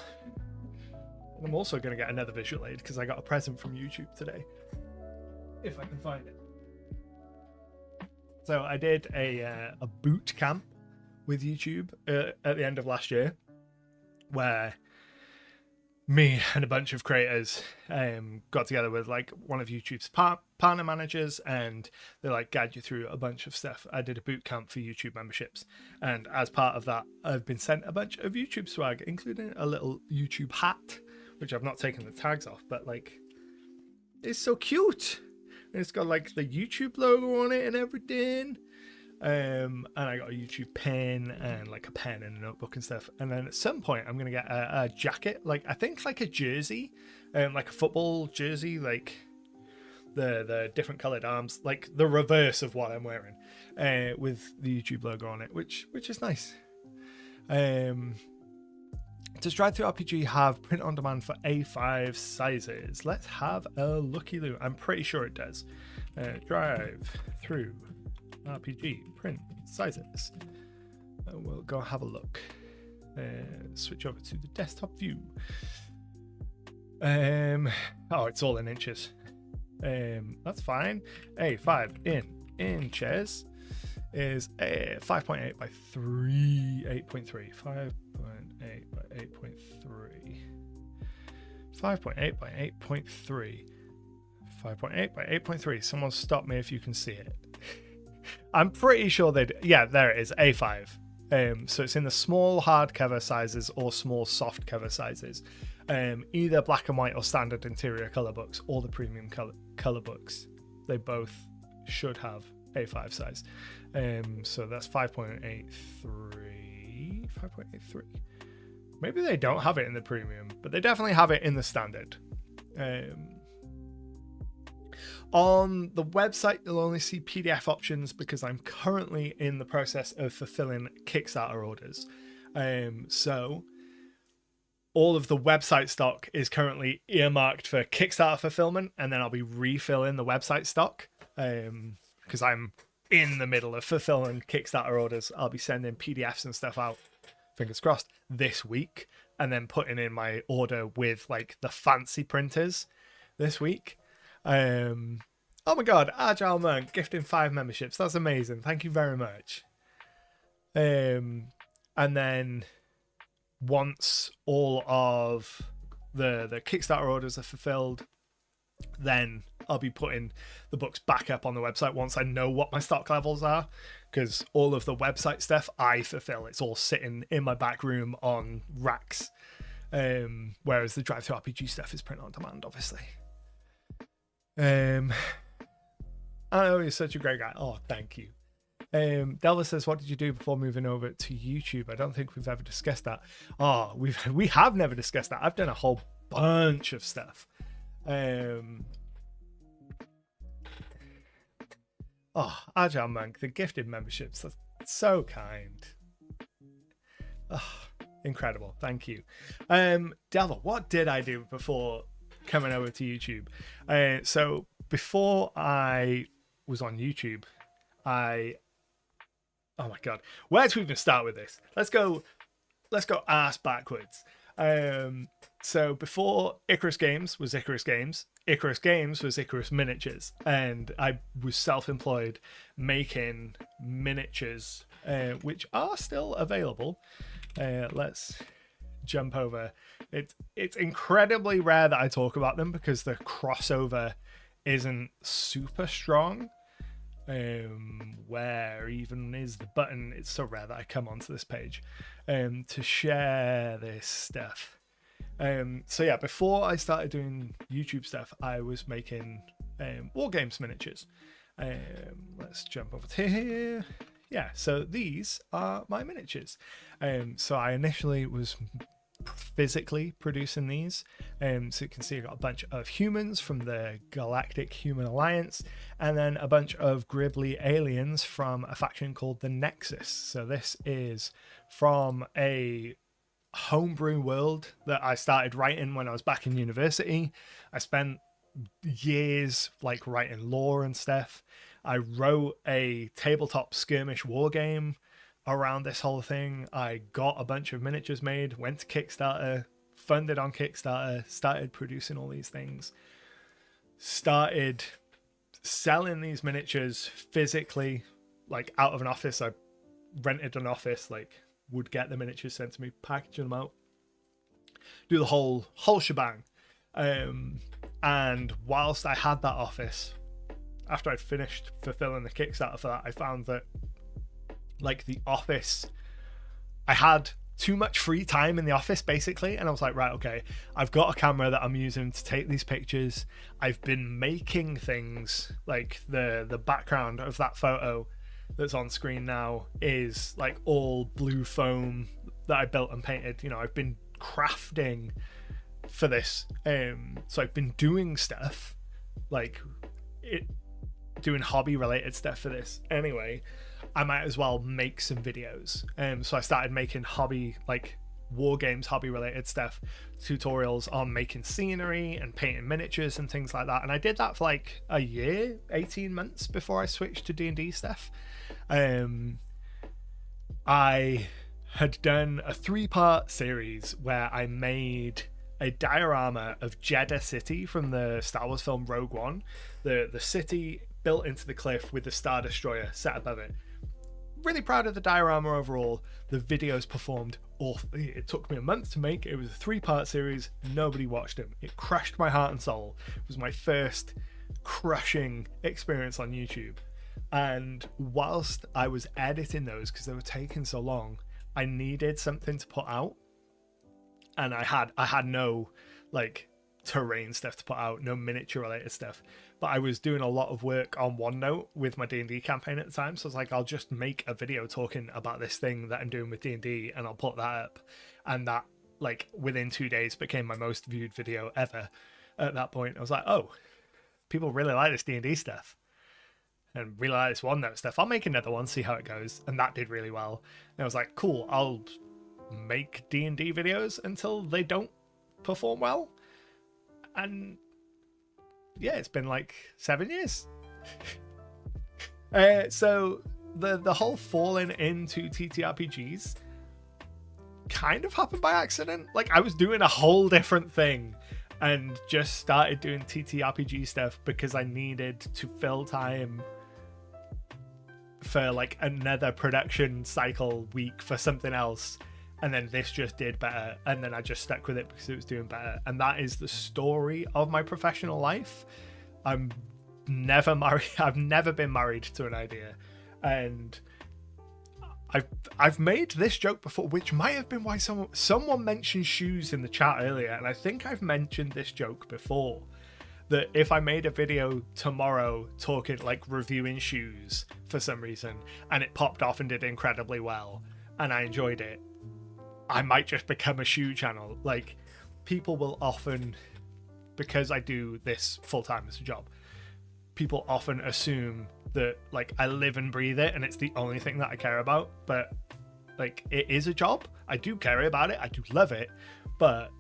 And I'm also going to get another visual aid because I got a present from YouTube today, if I can find it. So I did a boot camp with YouTube at the end of last year, where me and a bunch of creators got together with like one of YouTube's partner managers, and they like guide you through a bunch of stuff. I did a boot camp for YouTube memberships, and as part of that, I've been sent a bunch of YouTube swag, including a little YouTube hat, which I've not taken the tags off, but like it's so cute. And it's got like the YouTube logo on it and everything. And I got a YouTube pin and like a pen and a notebook and stuff. And then at some point I'm gonna get a jacket, like I think like a jersey, like a football jersey, like the different colored arms, like the reverse of what I'm wearing, with the YouTube logo on it, which is nice. Does DriveThruRPG have print on demand for A5 sizes? Let's have a looky-loo. I'm pretty sure it does. DriveThruRPG print sizes. We'll go have a look. Switch over to the desktop view. Oh, it's all in inches. That's fine. A5 in inches is a 5.8 by 3, 8.3. 5.8 by 8.3. 5.8 by 8.3. 5.8 by 8.3. Someone stop me if you can see it. I'm pretty sure they do. Yeah, there it is. A5. So it's in the small hardcover sizes or small soft cover sizes. Either black and white or standard interior color books, or the premium color books. They both should have A5 size. So that's 5.83. 5.83. Maybe they don't have it in the premium, but they definitely have it in the standard. On the website, you'll only see PDF options because I'm currently in the process of fulfilling Kickstarter orders. So all of the website stock is currently earmarked for Kickstarter fulfillment, and then I'll be refilling the website stock because I'm in the middle of fulfilling Kickstarter orders. I'll be sending PDFs and stuff out, fingers crossed, this week, and then putting in my order with like the fancy printers this week. Oh my god, Agile Monk gifting 5 memberships. That's amazing. Thank you very much. And then once all of the Kickstarter orders are fulfilled, then I'll be putting the books back up on the website once I know what my stock levels are, because all of the website stuff I fulfill. It's all sitting in my back room on racks, whereas the DriveThruRPG stuff is print on demand, obviously. I know you're such a great guy. Oh, thank you. Delva says, what did you do before moving over to YouTube? I don't think we've ever discussed that. Oh, we have never discussed that. I've done a whole bunch of stuff. Oh, Agile Monk, the gifted memberships. That's so kind. Oh, incredible. Thank you. Delva, what did I do before coming over to YouTube? So before I was on YouTube, oh my god, where to even start with this? Let's go ass backwards. So before Icarus Games was Icarus Games, Icarus Games was Icarus Miniatures, and I was self-employed making miniatures, which are still available. Let's jump over. It's incredibly rare that I talk about them because the crossover isn't super strong. Where even is the button? It's so rare that I come onto this page to share this stuff. So yeah, before I started doing YouTube stuff, I was making war games miniatures, Let's jump over to here. Yeah, so these are my miniatures. So I initially was physically producing these. So you can see I've got a bunch of humans from the Galactic Human Alliance, and then a bunch of gribbly aliens from a faction called the Nexus. So this is from a homebrew world that I started writing when I was back in university. I spent years like writing lore and stuff. I wrote a tabletop skirmish war game around this whole thing. I got a bunch of miniatures made, went to Kickstarter, funded on Kickstarter, started producing all these things, started selling these miniatures physically, like out of an office. I rented an office, like would get the miniatures sent to me, packaging them out, do the whole shebang. And whilst I had that office, after I'd finished fulfilling the Kickstarter for that, I found that like the office, I had too much free time in the office basically, and I was like, right, okay, I've got a camera that I'm using to take these pictures. I've been making things, like the background of that photo that's on screen now is like all blue foam that I built and painted. You know, I've been crafting for this, so I've been doing stuff like doing hobby related stuff for this anyway. I might as well make some videos. So I started making hobby, like war games, hobby related stuff, tutorials on making scenery and painting miniatures and things like that. And I did that for like a year, 18 months before I switched to D&D stuff. I had done a 3-part series where I made a diorama of Jeddah City from the Star Wars film Rogue One. The city built into the cliff with the Star Destroyer set above it. Really proud of the diorama overall. The videos performed awfully. It took me a month to make. It was a 3-part series. Nobody watched them. It crushed my heart and soul. It was my first crushing experience on YouTube. And whilst I was editing those, because they were taking so long, I needed something to put out. And I had no like terrain stuff to put out, no miniature related stuff, but I was doing a lot of work on OneNote with my D&D campaign at the time, so I was like, I'll just make a video talking about this thing that I'm doing with D&D and I'll put that up. And that, like, within 2 days became my most viewed video ever. At that point I was like, oh, people really like this D&D stuff and really like this OneNote stuff. I'll make another one, see how it goes. And that did really well. And I was like, cool, I'll make D&D videos until they don't perform well. And yeah, it's been like 7 years. So the whole falling into TTRPGs kind of happened by accident. Like, I was doing a whole different thing and just started doing TTRPG stuff because I needed to fill time for like another production cycle week for something else. And then this just did better, and then I just stuck with it because it was doing better. And that is the story of my professional life. I'm never married. I've never been married to an idea, and I've made this joke before, which might have been why someone mentioned shoes in the chat earlier, and I think I've mentioned this joke before, that if I made a video tomorrow talking like reviewing shoes for some reason, and it popped off and did incredibly well, and I enjoyed it, I might just become a shoe channel. Like, people will often, because I do this full-time as a job, people often assume that like I live and breathe it and it's the only thing that I care about. But like, it is a job. I do care about it. I do love it. But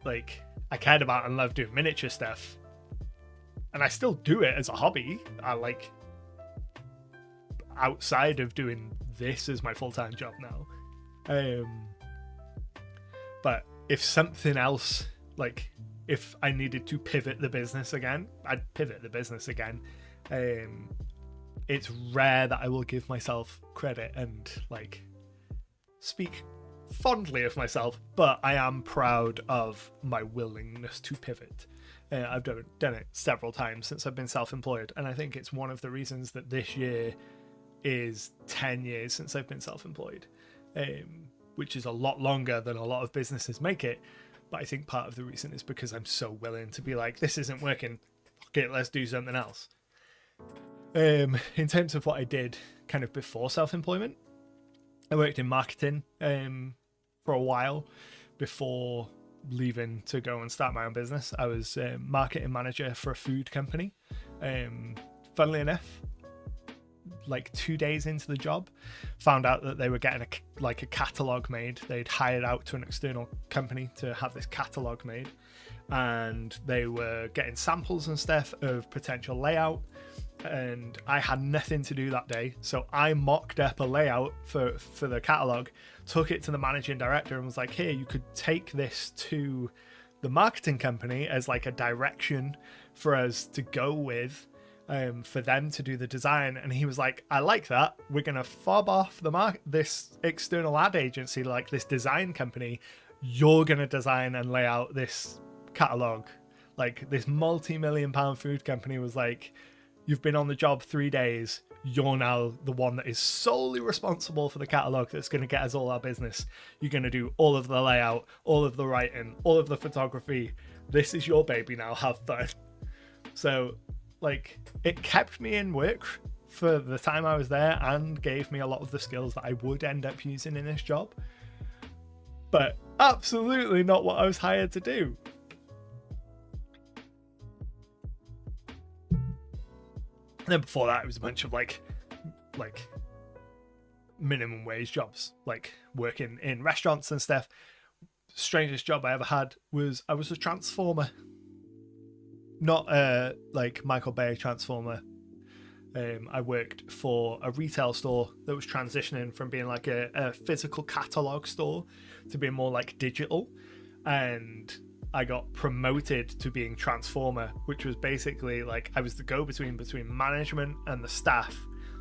like, I cared about and love doing miniature stuff, and I still do it as a hobby. I like, outside of doing this as my full-time job now. But if something else, like if I needed to pivot the business again, I'd pivot the business again. It's rare that I will give myself credit and like speak fondly of myself, but I am proud of my willingness to pivot. I've done it several times since I've been self-employed, and I think it's one of the reasons that this year is 10 years since I've been self-employed. Which is a lot longer than a lot of businesses make it. But I think part of the reason is because I'm so willing to be like, this isn't working, fuck it, let's do something else. In terms of what I did kind of before self-employment, I worked in marketing for a while before leaving to go and start my own business. I was marketing manager for a food company. Funnily enough, like 2 days into the job, found out that they were getting a catalog made. They'd hired out to an external company to have this catalog made, and they were getting samples and stuff of potential layout, and I had nothing to do that day, so I mocked up a layout for the catalog, took it to the managing director and was like, here, you could take this to the marketing company as like a direction for us to go with, for them to do the design. And he was like, I like that, we're gonna fob off this external ad agency, like this design company, you're gonna design and lay out this catalog. Like, this multi-million-pound food company was like, you've been on the job 3 days, you're now the one that is solely responsible for the catalog that's going to get us all our business. You're going to do all of the layout, all of the writing, all of the photography. This is your baby now, have fun. So, like, it kept me in work for the time I was there and gave me a lot of the skills that I would end up using in this job. But absolutely not what I was hired to do. And then before that, it was a bunch of like minimum wage jobs, like working in restaurants and stuff. Strangest job I ever had was I was a transformer, not a like Michael Bay transformer. I worked for a retail store that was transitioning from being like a physical catalog store to being more like digital, and I got promoted to being transformer, which was basically like I was the go-between between management and the staff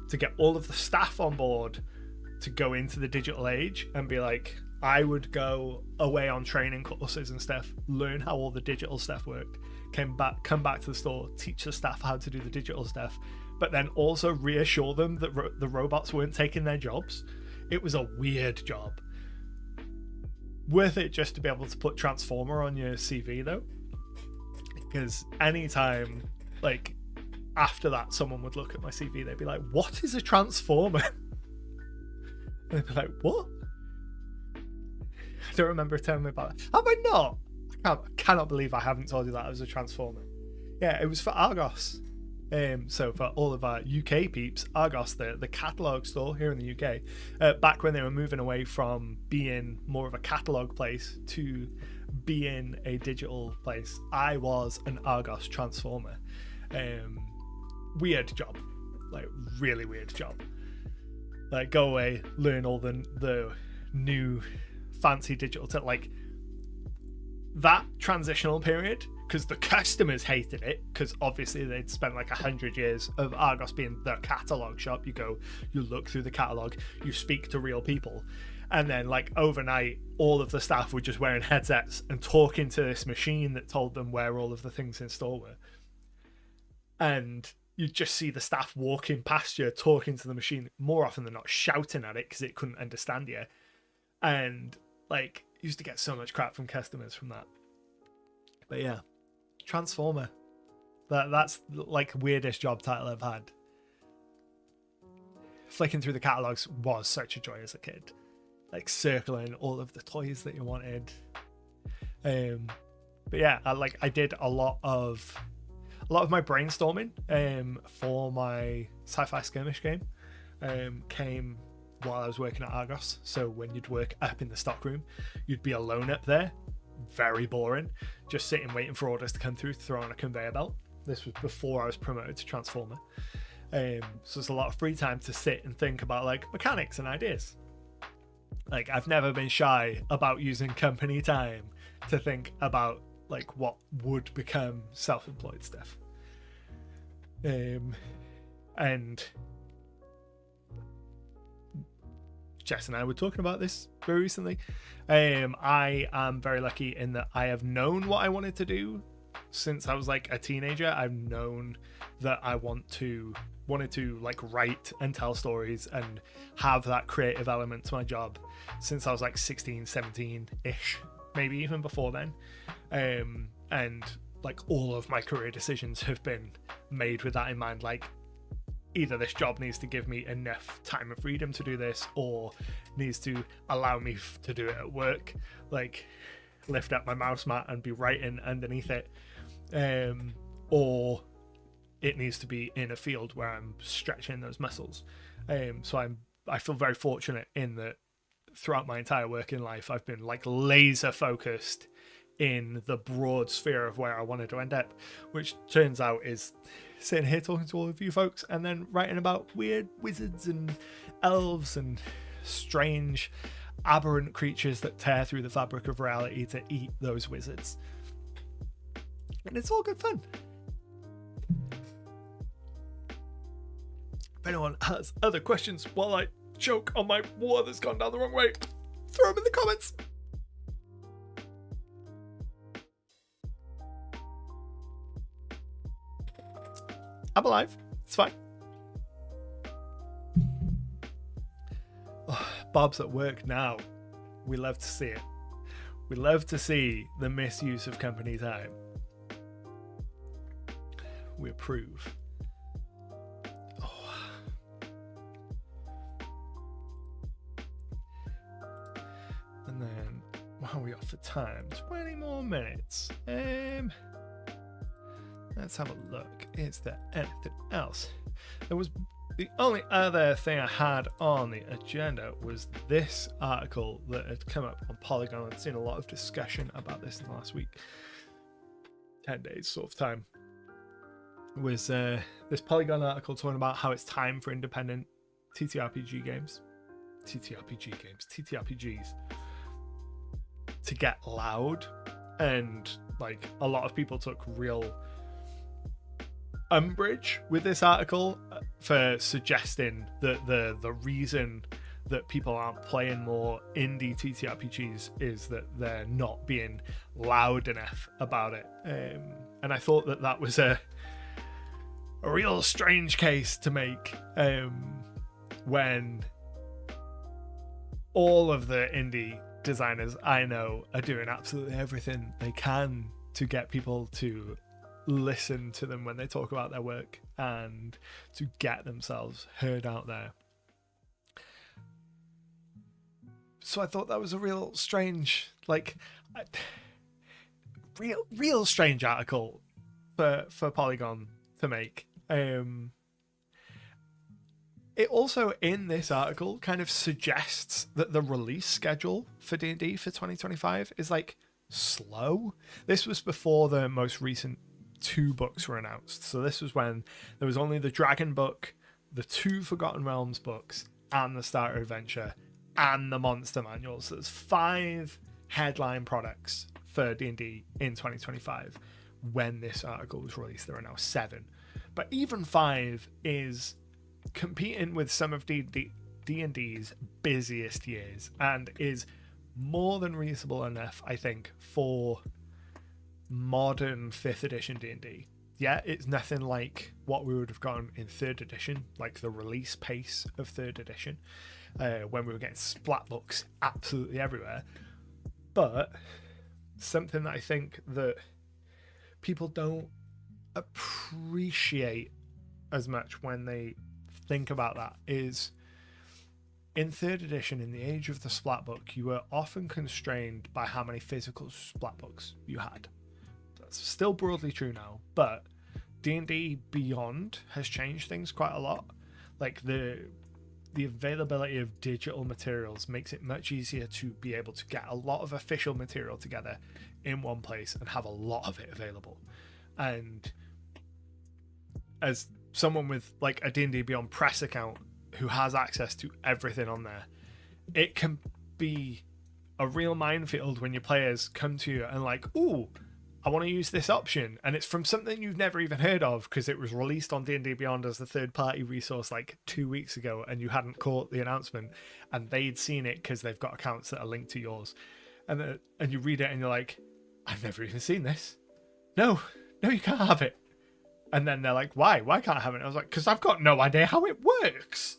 to get all of the staff on board to go into the digital age and be like, I would go away on training courses and stuff, learn how all the digital stuff worked, come back to the store, teach the staff how to do the digital stuff, but then also reassure them that the robots weren't taking their jobs. It was a weird job. Worth it just to be able to put transformer on your CV though, because anytime like after that someone would look at my CV, they'd be like, what is a transformer? And they'd be like, what? I don't remember telling me about it. Have I not? I cannot believe I haven't told you that I was a transformer. Yeah, it was for Argos. So for all of our UK peeps, Argos, the catalogue store here in the UK, back when they were moving away from being more of a catalogue place to being a digital place, I was an Argos transformer. Weird job, like really weird job. Like, go away, learn all the new fancy digital tech, like that transitional period, because the customers hated it, because obviously they'd spent like 100 years of Argos being the catalogue shop. You go, you look through the catalogue, you speak to real people, and then like overnight all of the staff were just wearing headsets and talking to this machine that told them where all of the things in store were, and you just see the staff walking past you talking to the machine, more often than not shouting at it because it couldn't understand you. And like, used to get so much crap from customers from that. But yeah, transformer, that's like weirdest job title I've had. Flicking through the catalogs was such a joy as a kid, like circling all of the toys that you wanted. But yeah, I did a lot of my brainstorming for my sci-fi skirmish game came while I was working at Argos. So when you'd work up in the stockroom, you'd be alone up there, very boring, just sitting waiting for orders to come through, throw on a conveyor belt. This was before I was promoted to transformer. So there's a lot of free time to sit and think about like mechanics and ideas. Like, I've never been shy about using company time to think about like what would become self-employed stuff. And Jess and I were talking about this very recently. I am very lucky in that I have known what I wanted to do since I was like a teenager. I've known that I wanted to like write and tell stories and have that creative element to my job since I was like 16, 17-ish, maybe even before then. And like all of my career decisions have been made with that in mind. Like, either this job needs to give me enough time and freedom to do this, or needs to allow me to do it at work, like lift up my mouse mat and be writing underneath it, or it needs to be in a field where I'm stretching those muscles. So I feel very fortunate in that throughout my entire working life, I've been like laser focused in the broad sphere of where I wanted to end up, which turns out is sitting here talking to all of you folks and then writing about weird wizards and elves and strange aberrant creatures that tear through the fabric of reality to eat those wizards. And it's all good fun. If anyone has other questions while I choke on my water that's gone down the wrong way, throw them in the comments. I'm alive. It's fine. Oh, Bob's at work now. We love to see it. We love to see the misuse of company time. We approve. Oh. And then, what are we off for time? 20 more minutes. Let's have a look. Is there anything else? There was the only other thing I had on the agenda was this article that had come up on Polygon. I'd seen a lot of discussion about this in the last week. 10 days sort of time. Was this Polygon article talking about how it's time for independent TTRPGs to get loud, and like a lot of people took real umbrage with this article for suggesting that the reason that people aren't playing more indie TTRPGs is that they're not being loud enough about it, and I thought that was a real strange case to make when all of the indie designers I know are doing absolutely everything they can to get people to listen to them when they talk about their work and to get themselves heard out there. So I thought that was a real strange, real strange article for Polygon to make. It also, in this article, kind of suggests that the release schedule for D&D for 2025 is like slow. This was before the most recent 2 books were announced. So this was when there was only the Dragon book, the 2 Forgotten Realms books, and the Starter Adventure, and the Monster Manual. So there's 5 headline products for D&D in 2025. When this article was released, there are now 7. But even 5 is competing with some of D&D's busiest years, and is more than reasonable enough, I think, for modern 5th edition D&D. Yeah, it's nothing like what we would have gotten in 3rd edition, like the release pace of 3rd edition, when we were getting splat books absolutely everywhere. But something that I think that people don't appreciate as much when they think about that is, in 3rd edition, in the age of the splat book, you were often constrained by how many physical splat books you had. That's still broadly true now, but D&D Beyond has changed things quite a lot. Like the availability of digital materials makes it much easier to be able to get a lot of official material together in one place and have a lot of it available. And as someone with like a D&D Beyond press account who has access to everything on there, it can be a real minefield when your players come to you and like, ooh, I want to use this option, and it's from something you've never even heard of because it was released on D&D Beyond as a third-party resource like 2 weeks ago, and you hadn't caught the announcement, and they'd seen it because they've got accounts that are linked to yours, and you read it and you're like, I've never even seen this. No, you can't have it. And then they're like, why can't I have it? I was like, because I've got no idea how it works.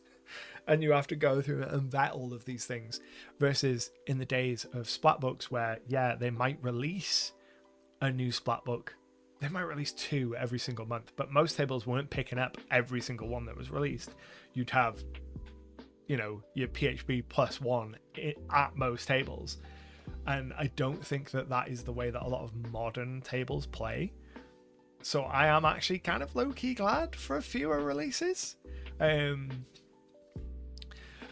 And you have to go through and vet all of these things, versus in the days of splat books where, yeah, they might release a new splat book they might release 2 every single month, but most tables weren't picking up every single one that was released. You'd have, you know, your PHP +1 at most tables. And I don't think that that is the way that a lot of modern tables play. So I am actually kind of low-key glad for fewer releases.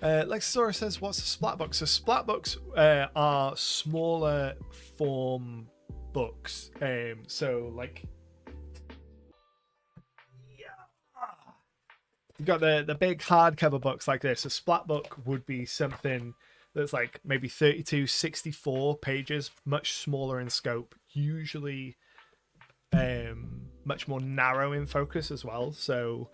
Lexasaurus says, what's a splat book? So splat books are smaller form books. So like, yeah, you've got the big hardcover books like this. A splat book would be something that's like maybe 32, 64 pages, much smaller in scope, usually much more narrow in focus as well. So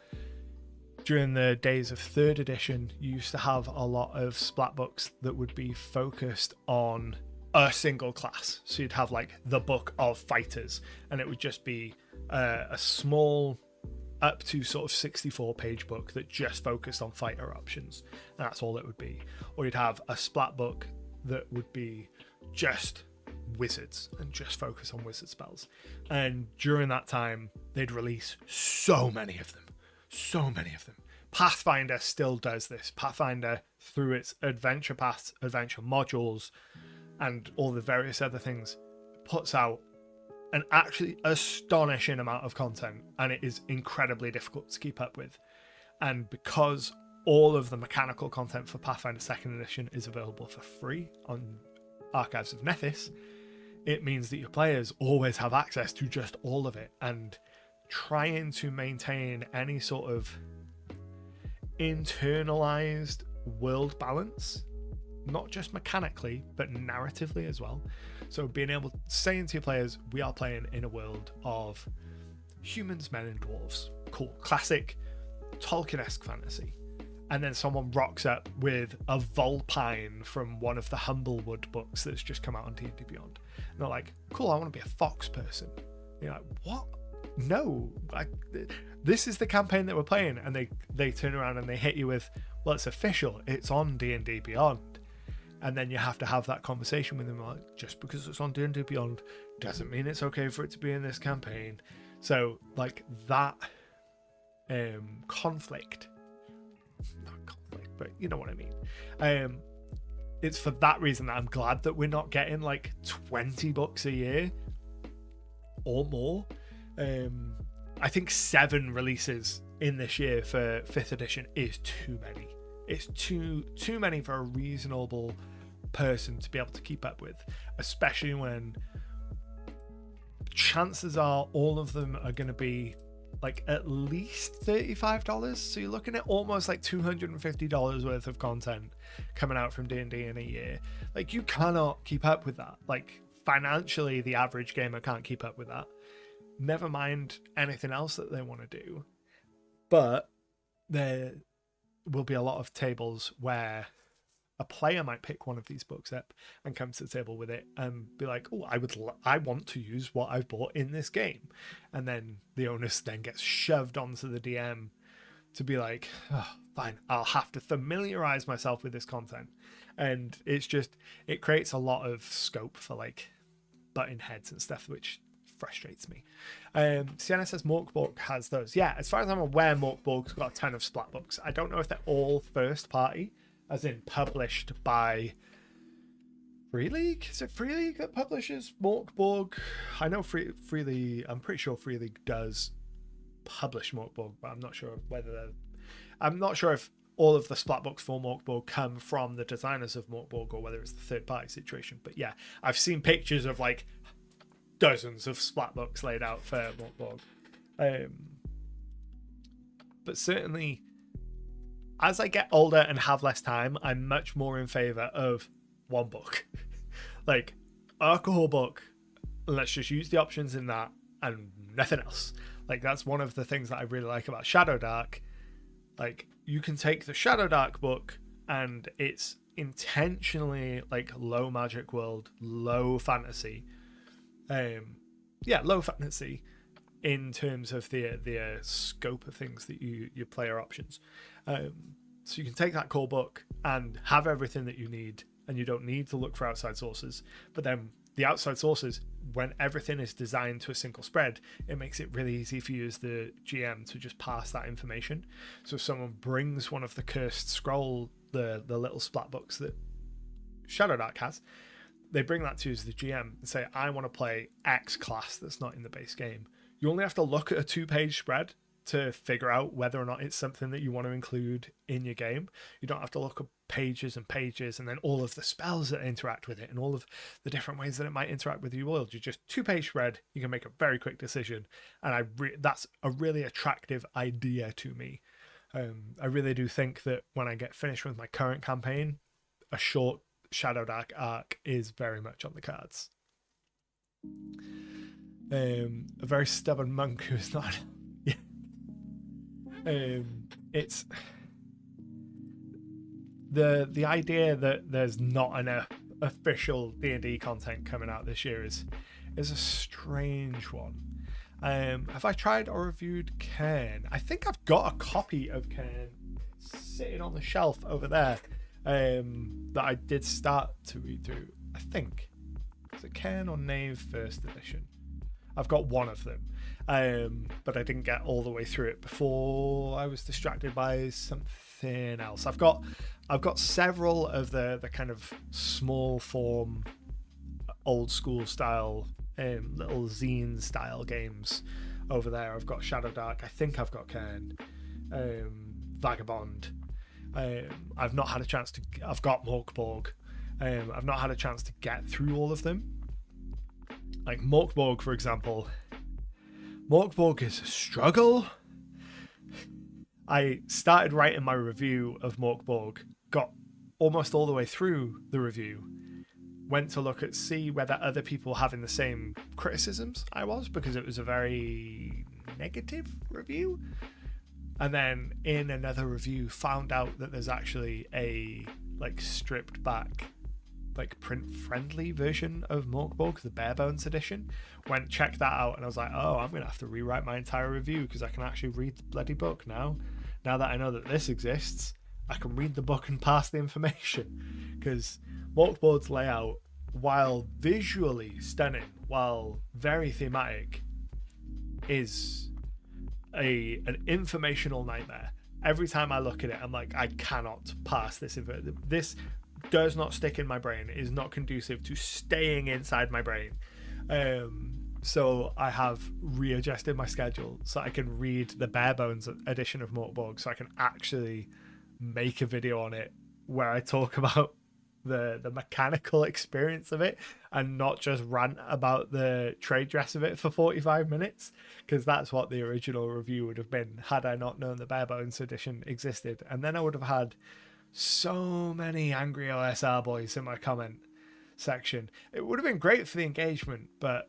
during the days of 3rd edition, you used to have a lot of splat books that would be focused on a single class. So you'd have like the book of fighters, and it would just be a small up to sort of 64 page book that just focused on fighter options, and that's all it would be. Or you'd have a splat book that would be just wizards and just focus on wizard spells. And during that time, they'd release so many of them. Pathfinder still does this. Pathfinder, through its adventure paths, adventure modules, and all the various other things, puts out an actually astonishing amount of content, and it is incredibly difficult to keep up with. And because all of the mechanical content for Pathfinder 2nd edition is available for free on Archives of Nethys, it means that your players always have access to just all of it. And trying to maintain any sort of internalized world balance, not just mechanically but narratively as well. So being able to say to your players, we are playing in a world of humans, men and dwarves. Cool, classic Tolkien-esque fantasy. And then someone rocks up with a Vulpine from one of the Humblewood books that's just come out on D&D Beyond. And they're like, cool, I want to be a fox person. And you're like, what? No, this is the campaign that we're playing. And they turn around and they hit you with, well, it's official, it's on D&D Beyond. And then you have to have that conversation with them, like, just because it's on D&D Beyond doesn't mean it's okay for it to be in this campaign. So like that conflict, not conflict, but you know what I mean. It's for that reason that I'm glad that we're not getting like 20 books a year or more. I think 7 releases in this year for 5th edition is too many. It's too many for a reasonable person to be able to keep up with, especially when chances are all of them are going to be like at least $35. So you're looking at almost like $250 worth of content coming out from D&D in a year. Like, you cannot keep up with that. Like, financially, the average gamer can't keep up with that. Never mind anything else that they want to do. But there will be a lot of tables where a player might pick one of these books up and come to the table with it and be like, oh, I want to use what I've bought in this game. And then the onus then gets shoved onto the DM to be like, oh, fine, I'll have to familiarize myself with this content. And it's just, it creates a lot of scope for like butting heads and stuff, which frustrates me. Sienna says Morkborg has those. Yeah, as far as I'm aware, Morkborg's got a ton of splat books. I don't know if they're all first party, as in published by Free League. Is it Free League that publishes Morkborg? I know Free League, I'm pretty sure Free League does publish Morkborg, but I'm not sure if all of the splat books for Morkborg come from the designers of Morkborg or whether it's the third party situation. But yeah, I've seen pictures of like dozens of splat books laid out for Morkborg. But certainly, as I get older and have less time, I'm much more in favor of one book. Like, alcohol book, let's just use the options in that and nothing else. Like, that's one of the things that I really like about Shadow Dark. Like, you can take the Shadow Dark book and it's intentionally like low magic world, low fantasy. Low fantasy in terms of the scope of things that your player options. So you can take that core book and have everything that you need, and you don't need to look for outside sources. But then the outside sources, when everything is designed to a single spread, it makes it really easy for you as the GM to just pass that information. So if someone brings one of the cursed scroll, the little splat books that Shadow Dark has, they bring that to you as the GM and say, I want to play X class that's not in the base game. You only have to look at a 2-page spread to figure out whether or not it's something that you want to include in your game. You don't have to look at pages and pages and then all of the spells that interact with it and all of the different ways that it might interact with your world. You just 2-page spread, you can make a very quick decision. And that's a really attractive idea to me. I really do think that when I get finished with my current campaign, a short Shadow Dark arc is very much on the cards. A very stubborn monk who's not it's the idea that there's not enough official D&D content coming out this year is a strange one. Have I tried or reviewed Cairn? I think I've got a copy of Cairn sitting on the shelf over there that I did start to read through. I think is it Cairn or Knave First Edition? I've got one of them, but I didn't get all the way through it before I was distracted by something else. I've got several of the kind of small form, old school style, little zine style games over there. I've got Shadow Dark. I think I've got Cairn, Vagabond. I've not had a chance to. I've got Morkborg. I've not had a chance to get through all of them. Like Morkborg, for example. Morkborg is a struggle. I started writing my review of Morkborg, got almost all the way through the review, went to look at see whether other people were having the same criticisms I was, because it was a very negative review. And then in another review found out that there's actually a like stripped back, like print friendly version of Morkborg, the bare bones edition. Went checked that out and I was like, oh, I'm gonna have to rewrite my entire review because I can actually read the bloody book now that I know that this exists. I can read the book and pass the information, because Morkborg's layout, while visually stunning, while very thematic, is an informational nightmare. Every time I look at it, I'm like, I cannot pass this info. This does not stick in my brain. It is not conducive to staying inside my brain. So I have readjusted my schedule so I can read the bare bones edition of Morkborg, so I can actually make a video on it where I talk about the mechanical experience of it and not just rant about the trade dress of it for 45 minutes, because that's what the original review would have been had I not known the bare bones edition existed. And then I would have had so many angry OSR boys in my comment section. It would have been great for the engagement, but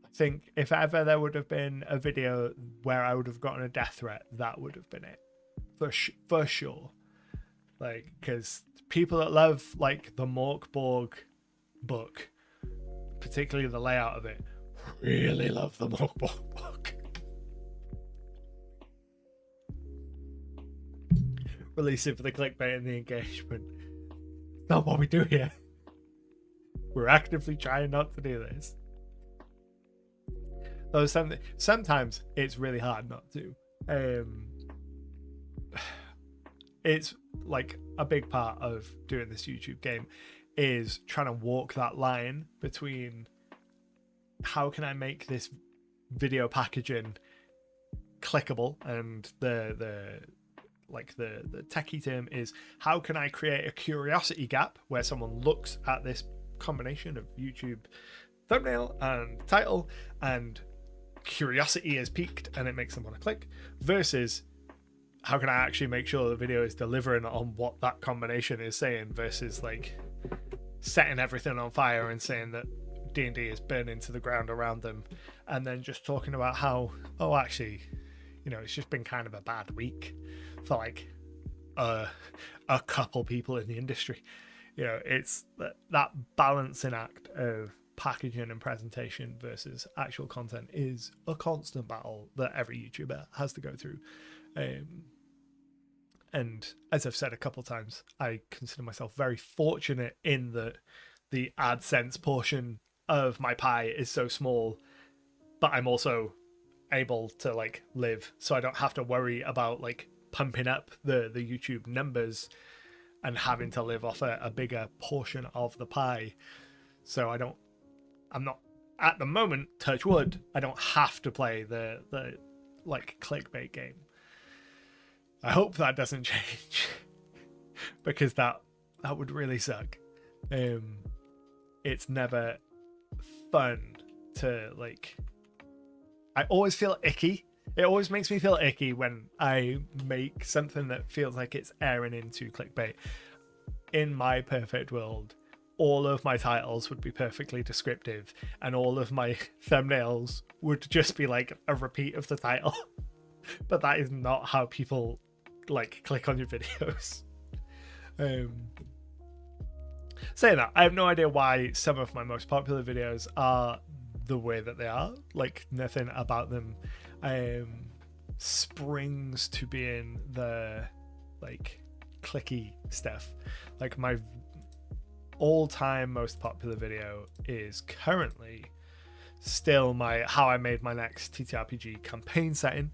I think if ever there would have been a video where I would have gotten a death threat, that would have been it for sure. Like, because people that love like the Morkborg book, particularly the layout of it, really love the Morkborg book. Release it for the clickbait and the engagement. Not what we do here. We're actively trying not to do this. Though sometimes it's really hard not to. It's like a big part of doing this YouTube game is trying to walk that line between how can I make this video packaging clickable, and the techie term is how can I create a curiosity gap where someone looks at this combination of YouTube thumbnail and title and curiosity is piqued and it makes them want to click, versus how can I actually make sure the video is delivering on what that combination is saying, versus like setting everything on fire and saying that D&D is burning to the ground around them, and then just talking about how, oh, actually, you know, it's just been kind of a bad week for like a couple people in the industry. You know, it's that balancing act of packaging and presentation versus actual content is a constant battle that every YouTuber has to go through. And as I've said a couple of times, I consider myself very fortunate in that the AdSense portion of my pie is so small, but I'm also able to like live, so I don't have to worry about like pumping up the YouTube numbers and having to live off a bigger portion of the pie. So I'm not at the moment, touch wood, I don't have to play the like clickbait game. I hope that doesn't change because that would really suck. It's never fun to like, I always feel icky. It always makes me feel icky when I make something that feels like it's airing into clickbait. In my perfect world, all of my titles would be perfectly descriptive and all of my thumbnails would just be like a repeat of the title. But that is not how people like click on your videos. Saying that, I have no idea why some of my most popular videos are the way that they are. Like, nothing about them springs to being the like clicky stuff. Like, my all-time most popular video is currently still my how I made my next TTRPG campaign setting.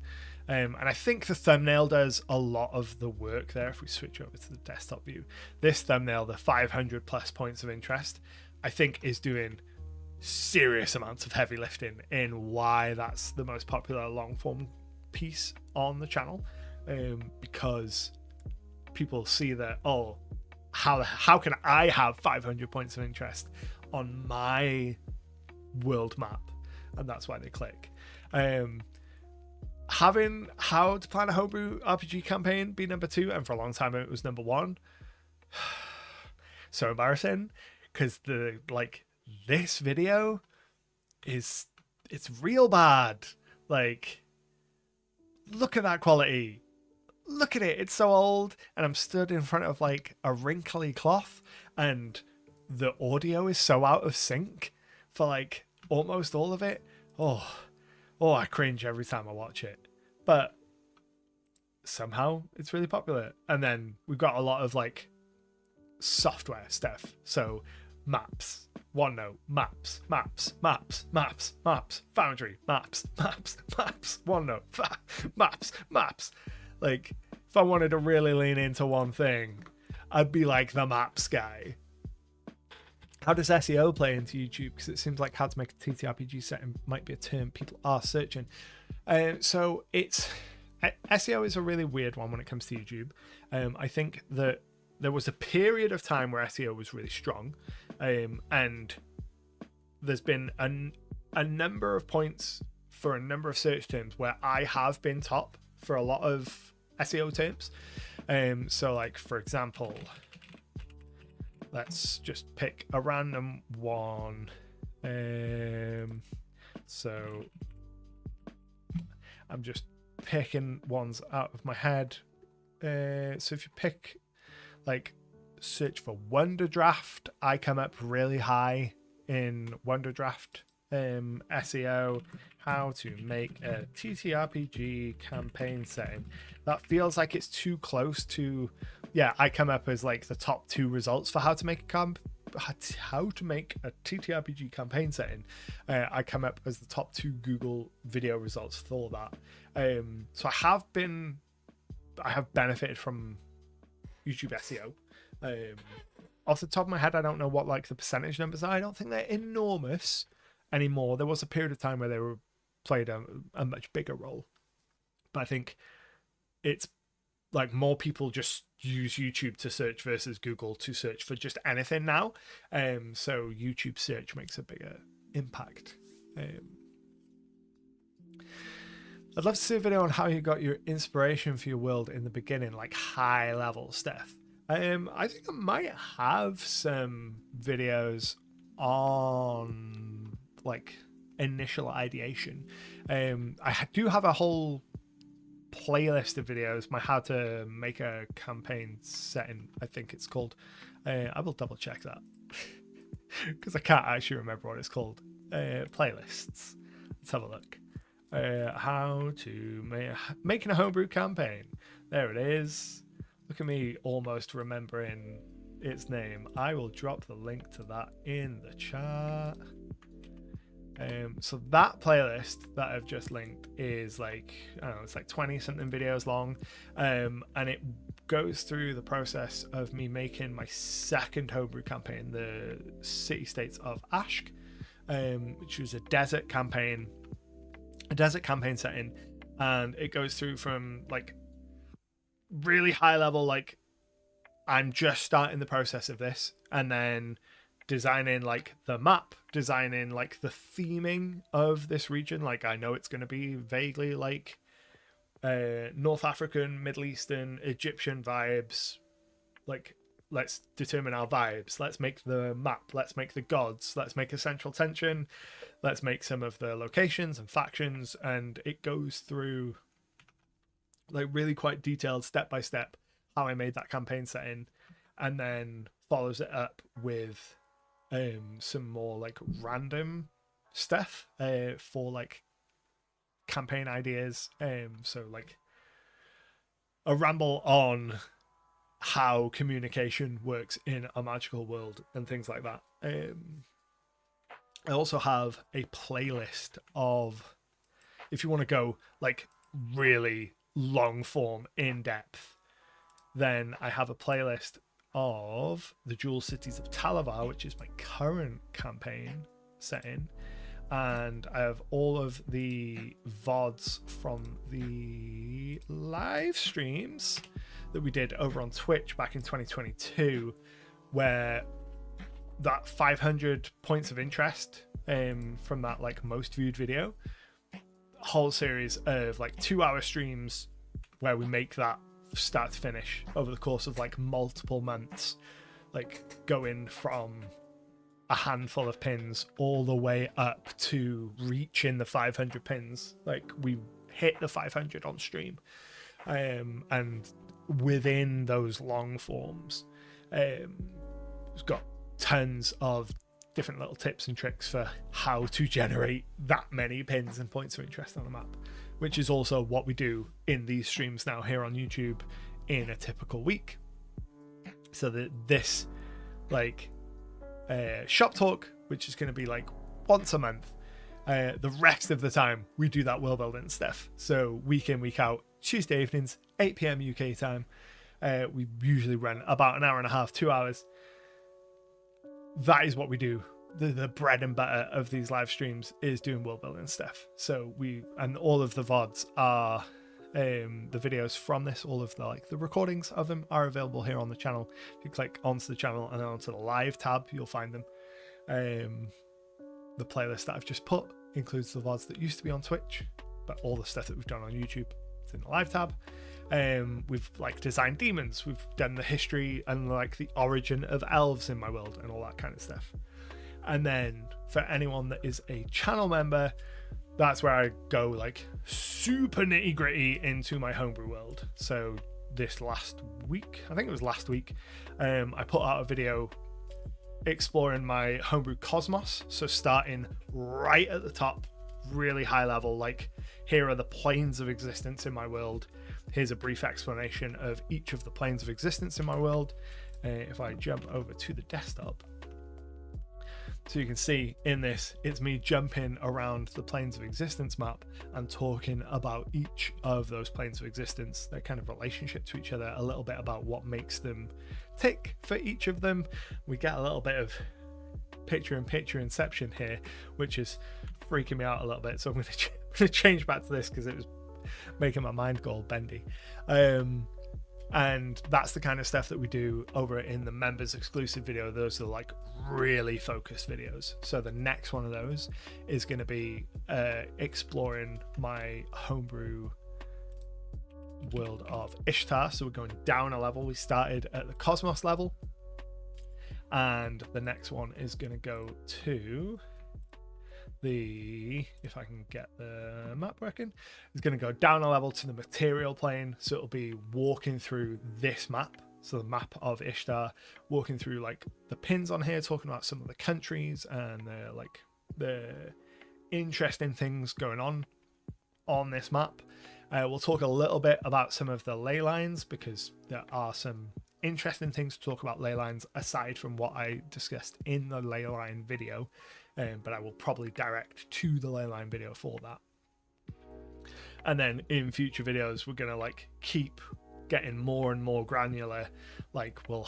And I think the thumbnail does a lot of the work there. If we switch over to the desktop view, this thumbnail, the 500 plus points of interest, I think is doing serious amounts of heavy lifting in why that's the most popular long form piece on the channel. Because people see that, oh, how can I have 500 points of interest on my world map? And that's why they click. Having how to plan a homebrew RPG campaign be number 2, and for a long time it was number 1. So embarrassing, because the like this video it's real bad. Like, look at that quality. Look at it. It's so old, and I'm stood in front of like a wrinkly cloth, and the audio is so out of sync for like almost all of it. Oh, I cringe every time I watch it. But somehow it's really popular. And then we've got a lot of like software stuff. So maps, OneNote, maps, Foundry, maps, OneNote, maps. Like, if I wanted to really lean into one thing, I'd be like the maps guy. How does SEO play into YouTube? Because it seems like how to make a TTRPG setting might be a term people are searching. So it's SEO is a really weird one when it comes to YouTube. I think that there was a period of time where SEO was really strong, and there's been a number of points for a number of search terms where I have been top for a lot of SEO terms. So like, for example, let's just pick a random one. So I'm just picking ones out of my head. So if you pick, like, search for Wonder Draft, I come up really high in Wonder Draft SEO. How to make a TTRPG campaign setting. That feels like it's too close to, yeah, I come up as like the top 2 results for how to make a TTRPG campaign setting. I come up as the top 2 Google video results for that. So I have benefited from YouTube SEO. Off the top of my head, I don't know what like the percentage numbers are. I don't think they're enormous anymore. There was a period of time where they played a much bigger role, but I think it's like more people just use YouTube to search versus Google to search for just anything now. So YouTube search makes a bigger impact. I'd love to see a video on how you got your inspiration for your world in the beginning, like high level stuff. I think I might have some videos on like initial ideation. I do have a whole playlist of videos, my how to make a campaign setting, I think it's called. I will double check that because I can't actually remember what it's called. Playlists. Let's have a look. How to making a homebrew campaign. There it is. Look at me almost remembering its name. I will drop the link to that in the chat. So that playlist that I've just linked is like, I don't know, it's like 20 something videos long, and it goes through the process of me making my second homebrew campaign, the City States of Ashk, which was a desert campaign setting, and it goes through from like really high level, like I'm just starting the process of this, and then designing like the map, designing like the theming of this region. Like I know it's going to be vaguely like North African, Middle Eastern, Egyptian vibes. Like let's determine our vibes, let's make the map, let's make the gods, let's make a central tension, let's make some of the locations and factions. And it goes through like really quite detailed step by step how I made that campaign setting, and then follows it up with some more like random stuff for like campaign ideas. So like a ramble on how communication works in a magical world and things like that. I also have a playlist of, if you want to go like really long form in depth, then I have a playlist of the Jewel Cities of Talavar, which is my current campaign setting, and I have all of the VODs from the live streams that we did over on Twitch back in 2022, where that 500 points of interest from that like most viewed video, whole series of like 2-hour streams where we make that start to finish over the course of like multiple months, like going from a handful of pins all the way up to reaching the 500 pins. Like we hit the 500 on stream, and within those long forms, it's got tons of different little tips and tricks for how to generate that many pins and points of interest on a map, which is also what we do in these streams now here on YouTube in a typical week. So that this like shop talk, which is going to be like once a month, the rest of the time we do that world building stuff. So week in, week out, Tuesday evenings, 8 p.m. UK time, we usually run about an hour and a half, 2 hours. That is what we do. The bread and butter of these live streams is doing world building stuff. So and all of the VODs are the videos from this, all of the recordings of them are available here on the channel. If you click onto the channel and then onto the live tab, you'll find them. The playlist that I've just put includes the VODs that used to be on Twitch, but all the stuff that we've done on YouTube is in the live tab. We've like designed demons, we've done the history and like the origin of elves in my world and all that kind of stuff. And then for anyone that is a channel member, that's where I go like super nitty gritty into my homebrew world. So this last week, I think it was last week, I put out a video exploring my homebrew cosmos. So starting right at the top, really high level, like here are the planes of existence in my world. Here's a brief explanation of each of the planes of existence in my world. If I jump over to the desktop, so you can see in this, it's me jumping around the planes of existence map and talking about each of those planes of existence, their kind of relationship to each other, a little bit about what makes them tick for each of them. We get a little bit of picture-in-picture inception here, which is freaking me out a little bit. So I'm going to change back to this because it was making my mind go all bendy. And that's the kind of stuff that we do over in the members exclusive video. Those are like really focused videos. So the next one of those is going to be exploring my homebrew world of Ishtar. So we're going down a level. We started at the Cosmos level, and the next one is going to go to if I can get the map working, it's going to go down a level to the material plane. So it'll be walking through this map, so the map of Ishtar, walking through like the pins on here, talking about some of the countries and like the interesting things going on this map. We'll talk a little bit about some of the ley lines, because there are some interesting things to talk about ley lines aside from what I discussed in the ley line video, but I will probably direct to the ley line video for that. And then in future videos, we're gonna like keep getting more and more granular. Like we'll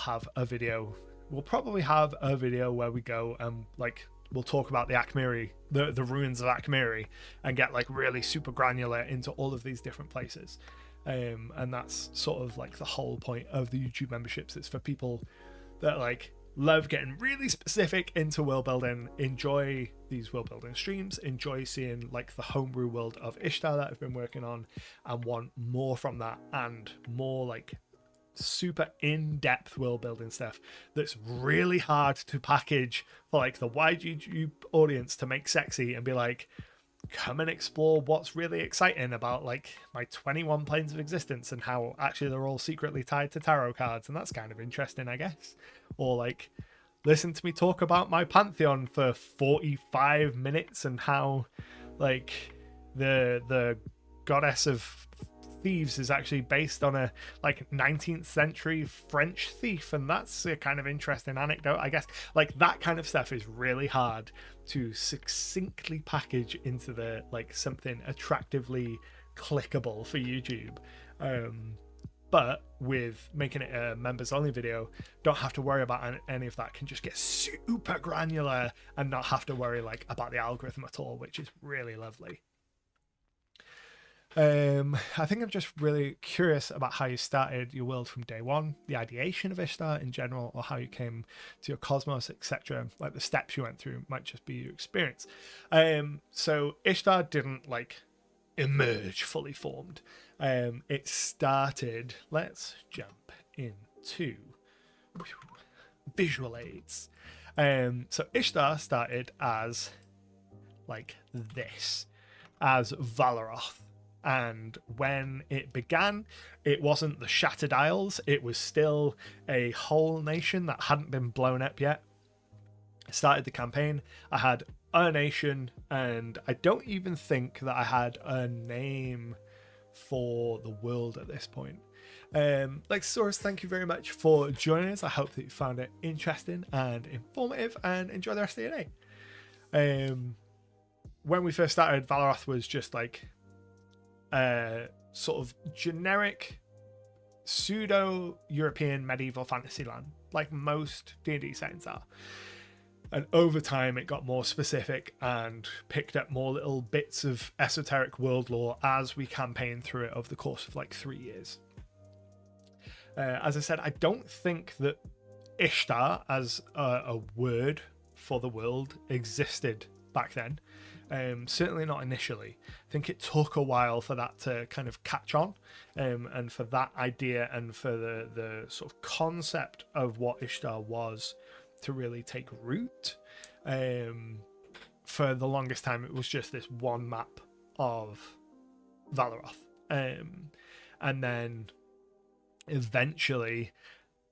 probably have a video where we go and like we'll talk about the Akmiri, the ruins of Akmiri, and get like really super granular into all of these different places. And that's sort of like the whole point of the YouTube memberships. It's for people that like love getting really specific into world building, enjoy these world building streams, enjoy seeing like the homebrew world of Ishtar that I've been working on, and want more from that and more like super in-depth world building stuff that's really hard to package for like the wide YouTube audience to make sexy and be like, come and explore what's really exciting about like my 21 planes of existence and how actually they're all secretly tied to tarot cards, and that's kind of interesting, I guess. Or like listen to me talk about my pantheon for 45 minutes and how like the goddess of thieves is actually based on a like 19th century French thief, and that's a kind of interesting anecdote, I guess. Like that kind of stuff is really hard to succinctly package into the like something attractively clickable for YouTube. But with making it a members only video, don't have to worry about any of that, can just get super granular and not have to worry like about the algorithm at all, which is really lovely. I think I'm just really curious about how you started your world from day one, the ideation of Ishtar in general, or how you came to your cosmos, etc. Like the steps you went through might just be your experience. So Ishtar didn't like emerge fully formed. It started, let's jump into visual aids. So Ishtar started as like this, as Valaroth. And when it began, it wasn't the Shattered Isles. It was still a whole nation that hadn't been blown up yet. I started the campaign. I had a nation, and I don't even think that I had a name for the world at this point. Lexasaurus, thank you very much for joining us. I hope that you found it interesting and informative, and enjoy the rest of your day. When we first started, Valaroth was just like sort of generic pseudo-European medieval fantasy land, like most D&D settings are. And over time it got more specific and picked up more little bits of esoteric world lore as we campaigned through it over the course of like 3 years. As I said, I don't think that Ishtar as a word for the world existed back then. Certainly not initially. I think it took a while for that to kind of catch on, and for that idea and for the sort of concept of what Ishtar was to really take root. For the longest time, it was just this one map of Valaroth. And then eventually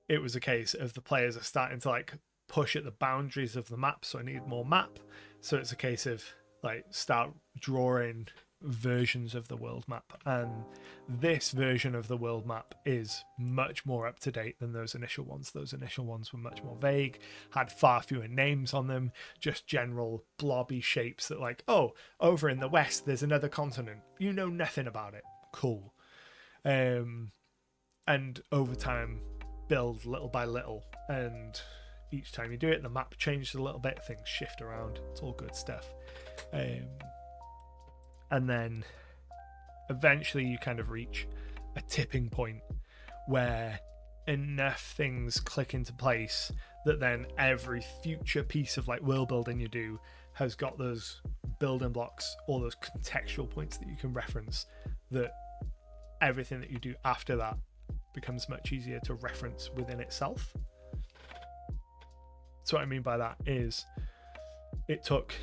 it was a case of the players are starting to like push at the boundaries of the map, so I need more map. So it's a case of like start drawing versions of the world map, and this version of the world map is much more up to date than those initial ones. Those initial ones were much more vague, had far fewer names on them, just general blobby shapes that like, oh, over in the west there's another continent, you know nothing about it, cool. And over time build little by little, and each time you do it the map changes a little bit, things shift around, it's all good stuff. And then eventually you kind of reach a tipping point where enough things click into place that then every future piece of like world building you do has got those building blocks, all those contextual points that you can reference, that everything that you do after that becomes much easier to reference within itself. So what I mean by that is it took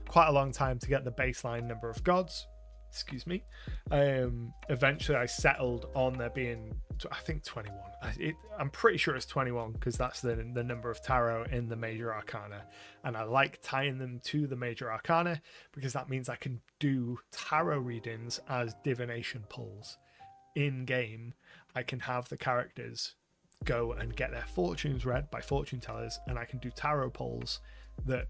quite a long time to get the baseline number of gods, eventually I settled on there being, I think 21. I'm pretty sure it's 21 because that's the number of tarot in the major arcana, and I like tying them to the major arcana because that means I can do tarot readings as divination pulls in game. I can have the characters go and get their fortunes read by fortune tellers, and I can do tarot polls that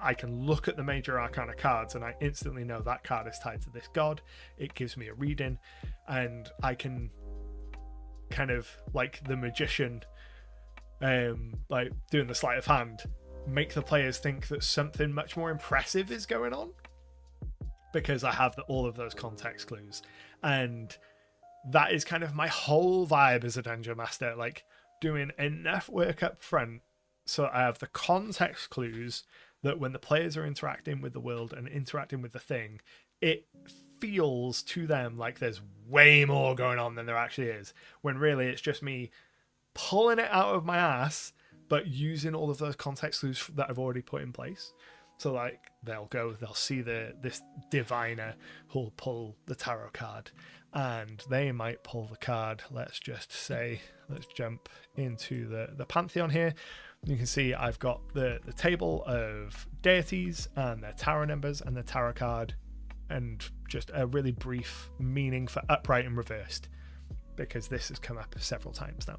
I can look at the major arcana cards and I instantly know that card is tied to this god. It gives me a reading, and I can kind of, like the magician, like doing the sleight of hand, make the players think that something much more impressive is going on because I have all of those context clues. And that is kind of my whole vibe as a dungeon master, like doing enough work up front so I have the context clues that when the players are interacting with the world and interacting with the thing, it feels to them like there's way more going on than there actually is, when really it's just me pulling it out of my ass but using all of those context clues that I've already put in place. So like they'll see this diviner who'll pull the tarot card, and they might pull the card, let's jump into the pantheon here. You can see I've got the table of deities and their tarot numbers and the tarot card, and just a really brief meaning for upright and reversed, because this has come up several times now.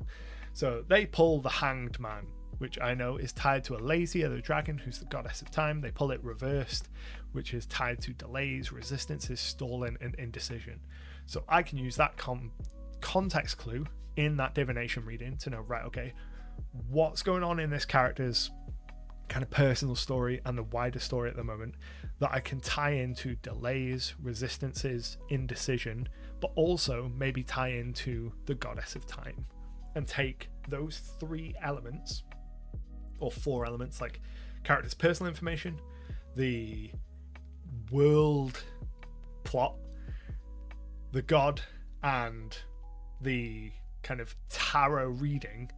So they pull the Hanged Man, which I know is tied to Alesia, the dragon, who's the goddess of time. They pull it reversed, which is tied to delays, resistances, stalling, and indecision. So I can use that context clue in that divination reading to know, right, okay, what's going on in this character's kind of personal story and the wider story at the moment that I can tie into delays, resistances, indecision, but also maybe tie into the goddess of time, and take those 3 elements or 4 elements, like character's personal information, the world plot, the god, and the kind of tarot reading,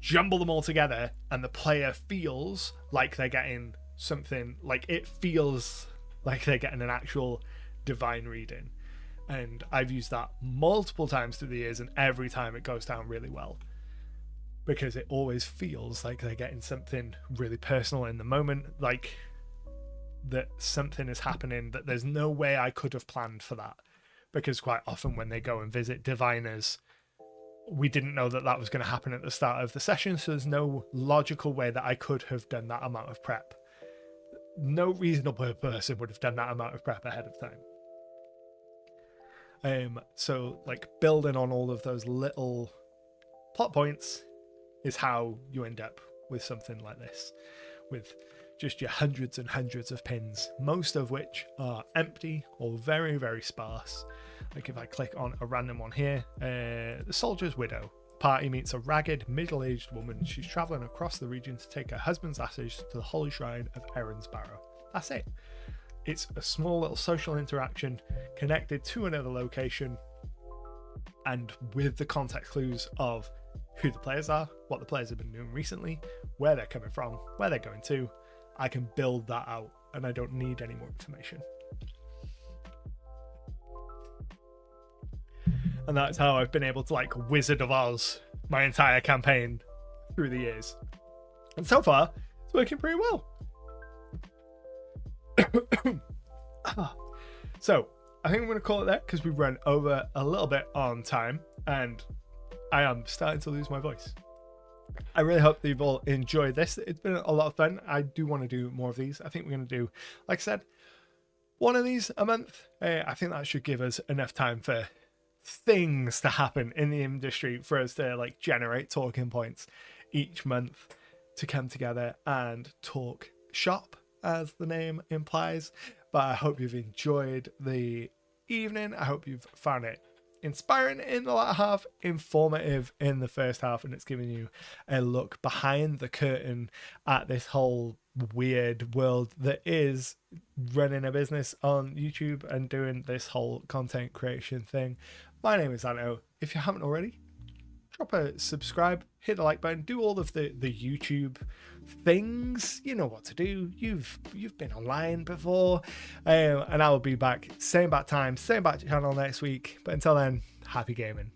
jumble them all together, and the player feels like they're getting something, like it feels like they're getting an actual divine reading. And I've used that multiple times through the years, and every time it goes down really well, because it always feels like they're getting something really personal in the moment, like that something is happening that there's no way I could have planned for that, because quite often when they go and visit diviners, we didn't know that was going to happen at the start of the session, so there's no logical way that I could have done that amount of prep. No reasonable person would have done that amount of prep ahead of time. So like building on all of those little plot points is how you end up with something like this, with just your hundreds and hundreds of pins, most of which are empty or very, very sparse. Like if I click on a random one here, the soldier's widow. Party meets a ragged, middle-aged woman. She's traveling across the region to take her husband's ashes to the holy shrine of Erin's Barrow. That's it. It's a small little social interaction connected to another location, and with the context clues of who the players are, what the players have been doing recently, where they're coming from, where they're going to, I can build that out, and I don't need any more information. And that's how I've been able to like Wizard of Oz my entire campaign through the years. And so far, it's working pretty well. So I think I'm going to call it there, because we've run over a little bit on time and I am starting to lose my voice. I really hope that you've all enjoyed this. It's been a lot of fun. I do want to do more of these. I think we're going to do, like I said, one of these a month. I think that should give us enough time for things to happen in the industry for us to like generate talking points each month to come together and talk shop, as the name implies. But I hope you've enjoyed the evening. I hope you've found it inspiring in the latter half, informative in the first half, and it's giving you a look behind the curtain at this whole weird world that is running a business on YouTube and doing this whole content creation thing. My name is Anto. If you haven't already, drop a subscribe, hit the like button, do all of the YouTube things. You know what to do. You've been online before, and I will be back same bat time, same bat channel next week. But until then, happy gaming.